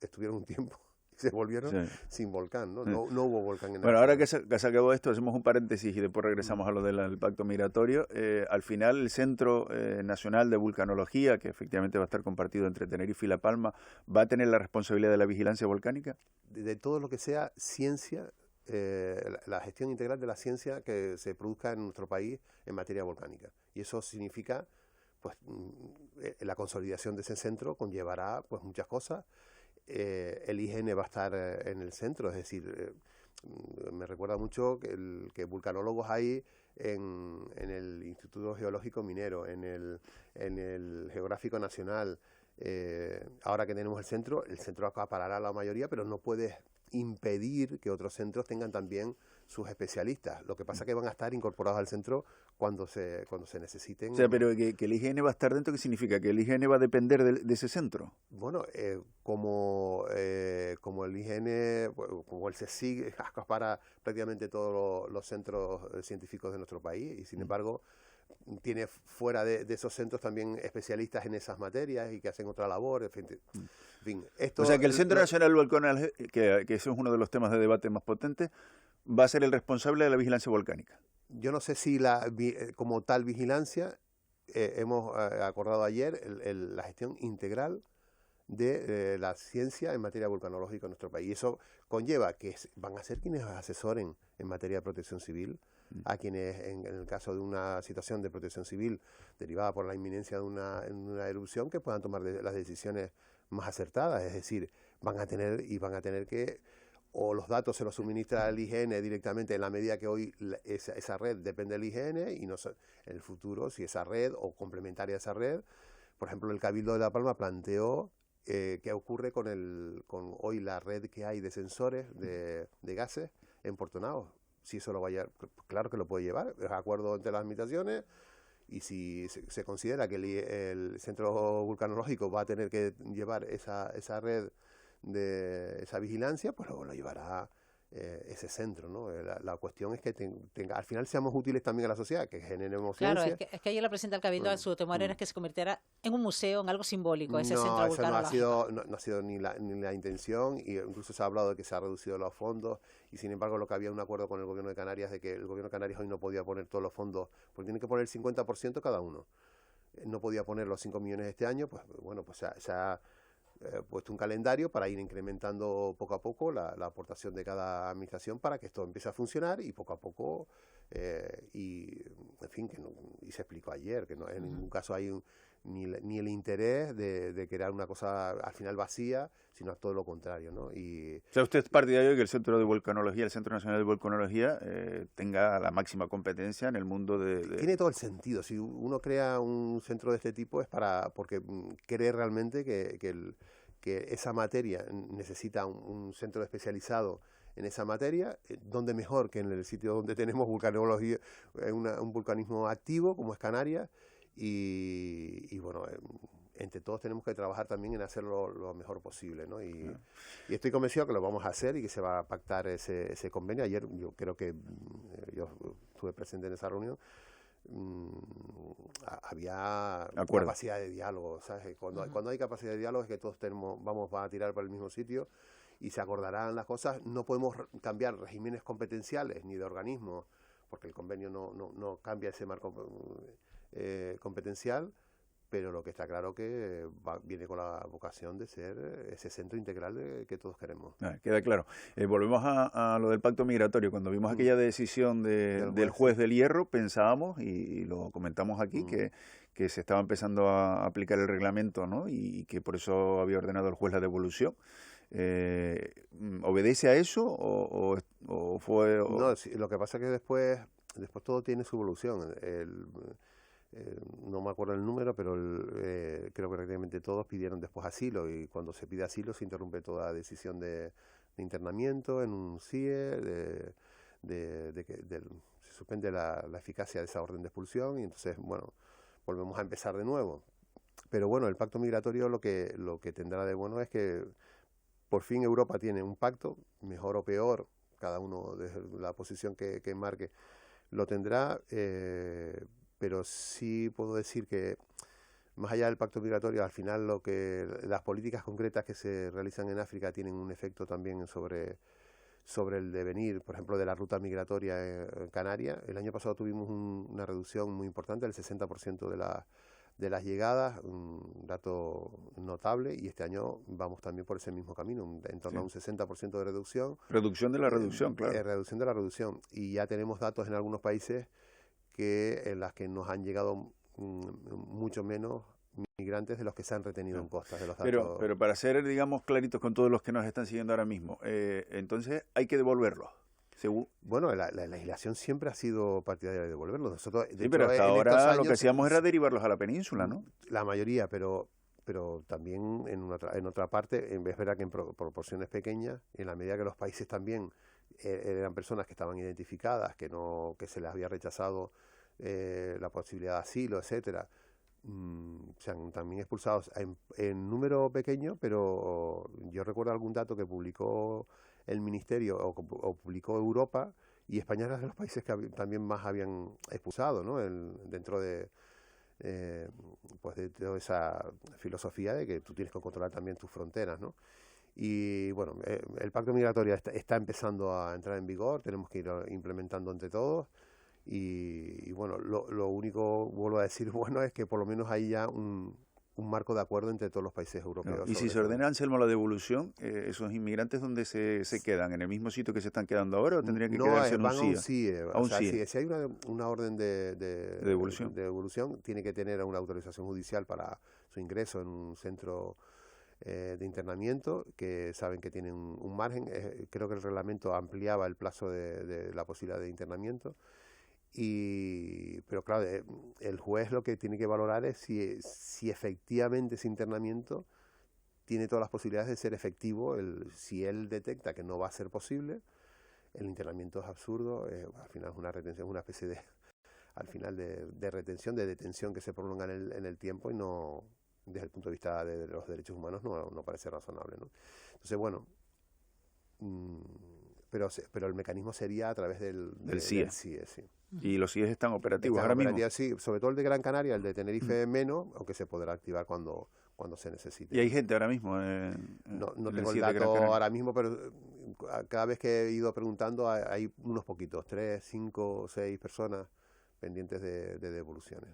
estuvieron un tiempo, y se volvieron sin volcán, ¿no? No hubo volcán en Azores. Bueno, ahora que se acabó esto, hacemos un paréntesis y después regresamos a lo del pacto migratorio. Al final, el Centro Nacional de Vulcanología, que efectivamente va a estar compartido entre Tenerife y La Palma, ¿va a tener la responsabilidad de la vigilancia volcánica? De todo lo que sea ciencia, la gestión integral de la ciencia que se produzca en nuestro país en materia volcánica. Y eso significa, pues, la consolidación de ese centro conllevará, pues, muchas cosas. El IGN va a estar en el centro, es decir, me recuerda mucho que vulcanólogos hay en el Instituto Geológico Minero, en el Geográfico Nacional. Ahora que tenemos el centro acaparará la mayoría, pero no puede impedir que otros centros tengan también sus especialistas. Lo que pasa es que van a estar incorporados al centro cuando se necesiten. O sea, pero que el IGN va a estar dentro, ¿qué significa? ¿Que el IGN va a depender de ese centro? Bueno, como el IGN, como el CSIC, acapara prácticamente todos los centros científicos de nuestro país, y sin embargo tiene fuera de esos centros también especialistas en esas materias y que hacen otra labor, en fin, esto, o sea, que el Centro Nacional Volcanológico, que eso es uno de los temas de debate más potentes, va a ser el responsable de la vigilancia volcánica. Yo no sé si como tal vigilancia, hemos acordado ayer la gestión integral de la ciencia en materia vulcanológica en nuestro país. Y eso conlleva que van a ser quienes asesoren en materia de protección civil a quienes, en el caso de una situación de protección civil derivada por la inminencia de una erupción, que puedan tomar las decisiones más acertadas. Es decir, van a tener que, o los datos se los suministra el IGN directamente, en la medida que hoy esa red depende del IGN, y no en el futuro, si esa red o complementaria a esa red. Por ejemplo, el Cabildo de La Palma planteó qué ocurre con hoy la red que hay de sensores de gases en Puerto Naos. Si eso lo va a llevar, claro que lo puede llevar, es acuerdo entre las administraciones, y si se considera que el centro vulcanológico va a tener que llevar esa red de esa vigilancia, pues luego lo llevará ese centro, ¿no? La cuestión es que al final seamos útiles también a la sociedad, que generemos ciencia. Claro, es que ayer la presidenta del Cabildo en su temor era que se convirtiera en un museo, en algo simbólico, ese centro vulcanológico. No ha sido ni la intención, y incluso se ha hablado de que se ha reducido los fondos, y sin embargo lo que había un acuerdo con el Gobierno de Canarias de que el Gobierno de Canarias hoy no podía poner todos los fondos, porque tiene que poner el 50% cada uno. No podía poner los 5 millones este año, pues bueno, pues se ha puesto un calendario para ir incrementando poco a poco la aportación de cada administración para que esto empiece a funcionar, y poco a poco, y en fin, y se explicó ayer que no en ningún caso hay ni el interés de crear una cosa al final vacía, sino todo lo contrario, ¿no? O sea, usted es partidario de que el Centro de Volcanología, el Centro Nacional de Volcanología, tenga la máxima competencia en el mundo de... Tiene todo el sentido. Si uno crea un centro de este tipo es porque cree realmente que esa materia necesita un centro especializado en esa materia, donde mejor que en el sitio donde tenemos vulcanología, un vulcanismo activo como es Canarias, y bueno, entre todos tenemos que trabajar también en hacerlo lo mejor posible, ¿no? Y estoy convencido que lo vamos a hacer y que se va a pactar ese convenio. Ayer yo creo que yo estuve presente en esa reunión. había capacidad de diálogo, ¿sabes? Cuando hay capacidad de diálogo es que todos vamos a tirar para el mismo sitio y se acordarán las cosas. No podemos cambiar regímenes competenciales ni de organismos, porque el convenio no cambia ese marco competencial, pero lo que está claro que viene con la vocación de ser ese centro integral que todos queremos. Queda claro. Volvemos a lo del pacto migratorio. Cuando vimos aquella decisión del juez del Hierro, pensábamos, y lo comentamos aquí, que se estaba empezando a aplicar el reglamento, ¿no? Y que por eso había ordenado el juez la devolución. ¿Obedece a eso o fue...? No, sí, lo que pasa es que después todo tiene su evolución. No me acuerdo el número, pero creo que prácticamente todos pidieron después asilo, y cuando se pide asilo se interrumpe toda decisión de internamiento en un CIE, se suspende la eficacia de esa orden de expulsión, y entonces, bueno, volvemos a empezar de nuevo. Pero bueno, el pacto migratorio lo que tendrá de bueno es que por fin Europa tiene un pacto, mejor o peor, cada uno desde la posición que marque lo tendrá, pero sí puedo decir que más allá del pacto migratorio, al final las políticas concretas que se realizan en África tienen un efecto también sobre el devenir, por ejemplo, de la ruta migratoria en Canarias. El año pasado tuvimos una reducción muy importante, del 60% de las llegadas, un dato notable, y este año vamos también por ese mismo camino, en torno a un 60% de reducción. Reducción de la reducción, claro. Reducción de la reducción. Y ya tenemos datos en algunos países en las que nos han llegado mucho menos migrantes de los que se han retenido en costas. De los datos. Pero para ser, digamos, claritos con todos los que nos están siguiendo ahora mismo, entonces hay que devolverlos. Bueno, la legislación siempre ha sido partidaria de devolverlos. Nosotros, sí, pero hasta ahora lo que hacíamos era derivarlos a la península, ¿no? La mayoría, pero también en otra parte, es verdad que en proporciones pequeñas, en la medida que los países también eran personas que estaban identificadas, que se les había rechazado la posibilidad de asilo, etcétera, se han también expulsados en número pequeño, pero yo recuerdo algún dato que publicó el Ministerio o publicó Europa, y España era de los países que también más habían expulsado, ¿no? Dentro de toda esa filosofía de que tú tienes que controlar también tus fronteras, ¿no? Y bueno, el pacto migratorio está empezando a entrar en vigor, tenemos que ir implementando entre todos, y bueno, lo único, vuelvo a decir, bueno, es que por lo menos hay ya un marco de acuerdo entre todos los países europeos. Claro. Y si se ordena, Anselmo, la devolución, ¿esos inmigrantes dónde se quedan? ¿En el mismo sitio que se están quedando ahora o tendrían que quedarse en un CIE? A un CIE. Si hay una orden de devolución, tiene que tener una autorización judicial para su ingreso en un centro de internamiento, que saben que tienen un margen. Creo que el reglamento ampliaba el plazo de la posibilidad de internamiento. Pero claro, el juez lo que tiene que valorar es si efectivamente ese internamiento tiene todas las posibilidades de ser efectivo. Si él detecta que no va a ser posible, el internamiento es absurdo. Al final es una retención, una especie de retención, de detención que se prolonga en el tiempo, y no, desde el punto de vista de los derechos humanos, no parece razonable, ¿no? Entonces, bueno, pero el mecanismo sería a través del CIE, sí. Y los CIEs están operativos ahora mismo. Sí, sobre todo el de Gran Canaria, el de Tenerife menos, aunque se podrá activar cuando se necesite. ¿Y hay gente ahora mismo? No tengo el dato ahora mismo, pero cada vez que he ido preguntando hay unos poquitos, 3, 5, 6 personas pendientes de devoluciones.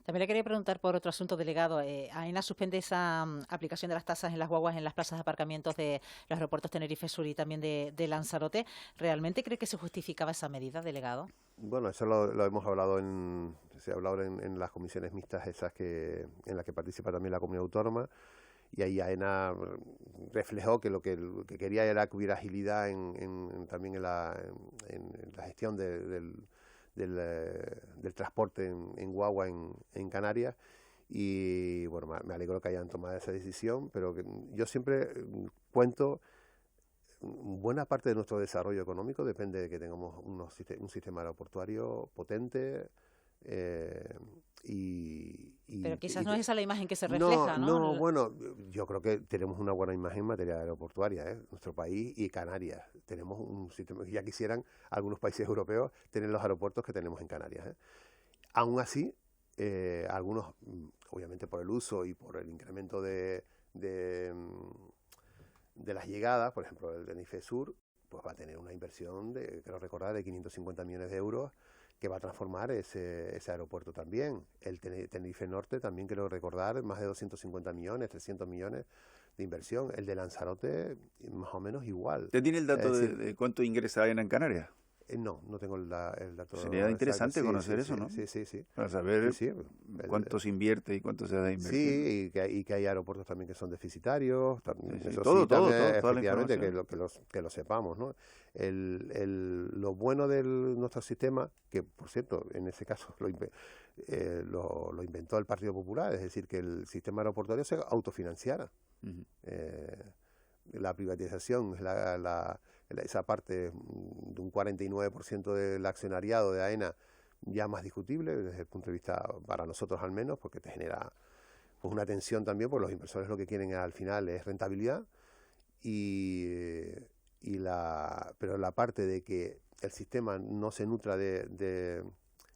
También le quería preguntar por otro asunto, delegado. AENA suspende esa aplicación de las tasas en las guaguas en las plazas de aparcamientos de los aeropuertos Tenerife Sur y también de Lanzarote. ¿Realmente cree que se justificaba esa medida, delegado? Bueno, eso lo hemos hablado se ha hablado en las comisiones mixtas esas en las que participa también la comunidad autónoma, y ahí AENA reflejó que lo que quería era que hubiera agilidad también en la gestión del transporte en guagua en Canarias, y bueno, me alegro que hayan tomado esa decisión, pero que yo siempre cuento, buena parte de nuestro desarrollo económico depende de que tengamos un sistema aeroportuario potente, pero quizás no es esa la imagen que se refleja, ¿no? No, bueno, yo creo que tenemos una buena imagen en materia aeroportuaria, nuestro país y Canarias. Tenemos un sistema, ya quisieran algunos países europeos tener los aeropuertos que tenemos en Canarias, Aún así, algunos, obviamente por el uso y por el incremento de las llegadas, por ejemplo el Tenerife Sur, pues va a tener una inversión creo recordar, de 550 millones de euros, que va a transformar ese aeropuerto también. El Tenerife Norte también, quiero recordar, más de 250 millones, 300 millones de inversión. El de Lanzarote, más o menos igual. ¿Usted tiene el dato de cuánto ingresa AENA en Canarias? No tengo el dato. Sería interesante conocer eso, ¿no? Sí. Para saber cuánto se invierte y cuánto se da de inversión. Sí, y que hay aeropuertos también que son deficitarios. Todo, efectivamente, que lo sepamos, ¿no? Lo bueno de nuestro sistema, que por cierto, en ese caso lo inventó el Partido Popular, es decir, que el sistema aeroportuario se autofinanciara. La privatización es esa parte de un 49% del accionariado de AENA ya más discutible desde el punto de vista, para nosotros al menos, porque te genera pues una tensión también, porque los inversores lo que quieren al final es rentabilidad, pero la parte de que el sistema no se nutra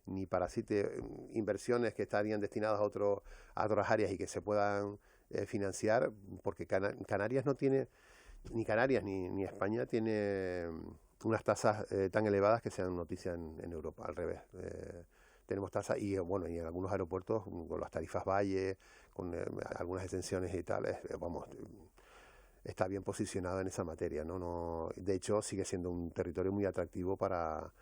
ni parasite inversiones que estarían destinadas a otras áreas y que se puedan financiar, porque Canarias no tiene, ni Canarias ni España tiene unas tasas tan elevadas que sean noticia en Europa, al revés. Tenemos tasas y bueno, y en algunos aeropuertos con las tarifas Valle, con algunas exenciones y tal, está bien posicionado en esa materia, ¿no? De hecho, sigue siendo un territorio muy atractivo para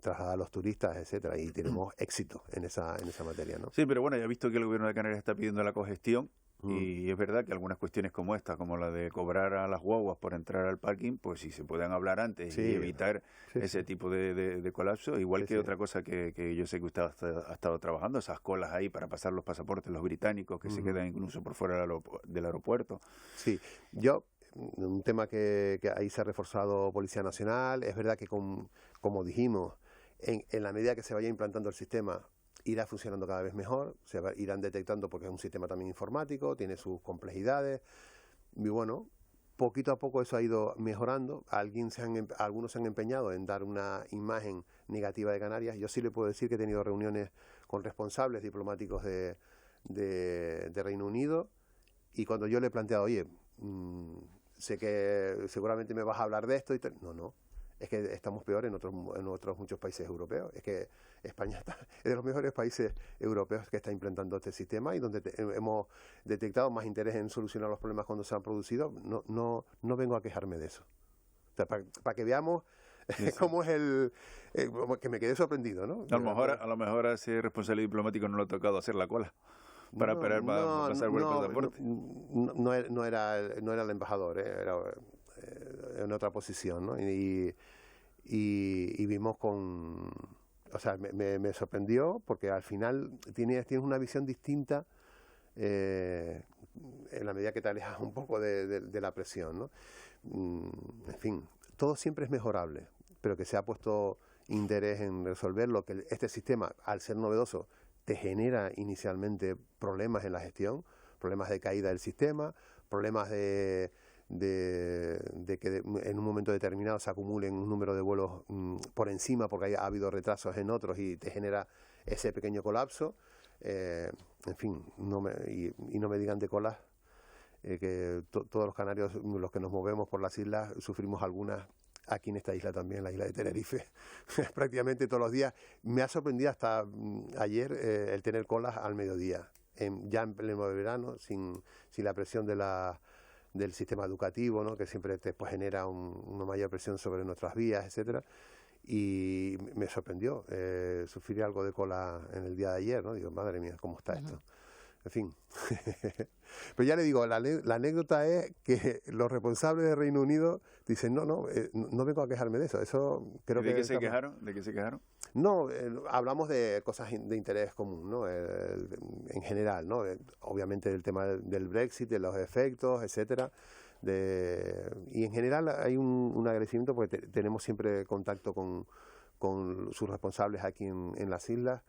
trasladar a los turistas, etcétera, y tenemos éxito en esa materia, ¿no? Sí, pero bueno, ya he visto que el gobierno de Canarias está pidiendo la cogestión. Y es verdad que algunas cuestiones como esta, como la de cobrar a las guaguas por entrar al parking, pues si se pueden hablar antes y evitar ese tipo de colapso, igual que otra cosa que yo sé que usted ha estado trabajando, esas colas ahí para pasar los pasaportes, los británicos que se quedan incluso por fuera del aeropuerto. Sí, un tema que ahí se ha reforzado Policía Nacional, es verdad que como dijimos, en la medida que se vaya implantando el sistema, irá funcionando cada vez mejor, irán detectando porque es un sistema también informático, tiene sus complejidades, y bueno, poquito a poco eso ha ido mejorando. Algunos se han empeñado en dar una imagen negativa de Canarias. Yo sí le puedo decir que he tenido reuniones con responsables diplomáticos de Reino Unido, y cuando yo le he planteado, oye, sé que seguramente me vas a hablar de esto, y no, es que estamos peor en otros muchos países europeos. Es que España es de los mejores países europeos que está implantando este sistema y donde hemos detectado más interés en solucionar los problemas cuando se han producido. No vengo a quejarme de eso. O sea, para que veamos cómo es que me quedé sorprendido, ¿no? A lo mejor a ese responsable diplomático no le ha tocado hacer la cola para esperar para pasar por el pasaporte. No era el embajador, era en otra posición, ¿no? Y vimos o sea, me sorprendió porque al final tienes una visión distinta en la medida que te alejas un poco de la presión, ¿no? En fin, todo siempre es mejorable, pero que se ha puesto interés en resolver lo que este sistema, al ser novedoso, te genera inicialmente problemas en la gestión, problemas de caída del sistema, problemas de que en un momento determinado se acumulen un número de vuelos por encima porque ha habido retrasos en otros y te genera ese pequeño colapso. En fin, no me digan de colas, que todos los canarios, los que nos movemos por las islas, sufrimos algunas. Aquí en esta isla también, la isla de Tenerife, prácticamente todos los días. Me ha sorprendido hasta ayer el tener colas al mediodía, ya en pleno verano, sin la presión del sistema educativo, ¿no? Que siempre pues genera una mayor presión sobre nuestras vías, etcétera. Y me sorprendió sufrir algo de cola en el día de ayer, ¿no? Digo, madre mía, ¿cómo está esto? En fin. Pero ya le digo, la anécdota es que los responsables de Reino Unido dicen, no vengo a quejarme de eso. Creo ¿De qué se quejaron? ¿De qué se quejaron? No, hablamos de cosas de interés común, ¿no? En general, ¿no? Obviamente del tema del Brexit, de los efectos, etcétera. Y en general hay un agradecimiento porque tenemos siempre contacto con sus responsables aquí en las islas.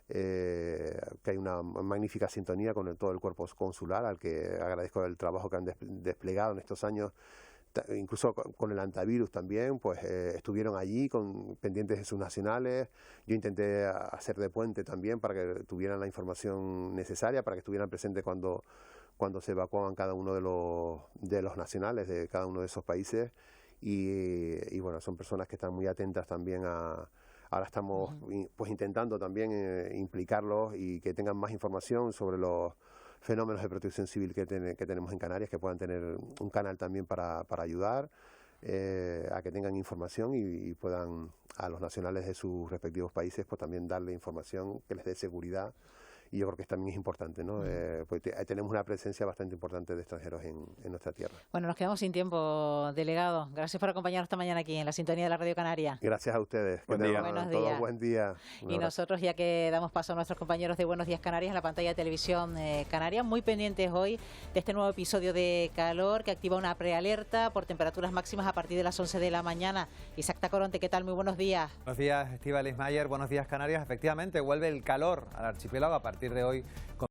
Que hay una magnífica sintonía con todo el cuerpo consular, al que agradezco el trabajo que han desplegado en estos años incluso con el antivirus también, pues estuvieron allí pendientes de sus nacionales. Yo intenté hacer de puente también para que tuvieran la información necesaria, para que estuvieran presentes cuando se evacuaban cada uno de los nacionales de cada uno de esos países. Y bueno, son personas que están muy atentas también ahora estamos pues intentando también implicarlos y que tengan más información sobre los fenómenos de protección civil que tenemos en Canarias, que puedan tener un canal también para ayudar a que tengan información y puedan a los nacionales de sus respectivos países pues también darle información que les dé seguridad. Y yo creo que también es importante, ¿no? Pues tenemos una presencia bastante importante de extranjeros en nuestra tierra. Bueno, nos quedamos sin tiempo, delegado. Gracias por acompañarnos esta mañana aquí en la sintonía de la Radio Canaria. Gracias a ustedes. Buenos días. Buen día. Y nosotros, ya que damos paso a nuestros compañeros de Buenos Días Canarias en la pantalla de Televisión Canaria, muy pendientes hoy de este nuevo episodio de calor que activa una prealerta por temperaturas máximas a partir de las 11 de la mañana. Isaac Tacoronte, ¿qué tal? Muy buenos días. Buenos días, Estíbaliz Mayer. Buenos días, Canarias. Efectivamente, vuelve el calor al archipiélago a partir de hoy.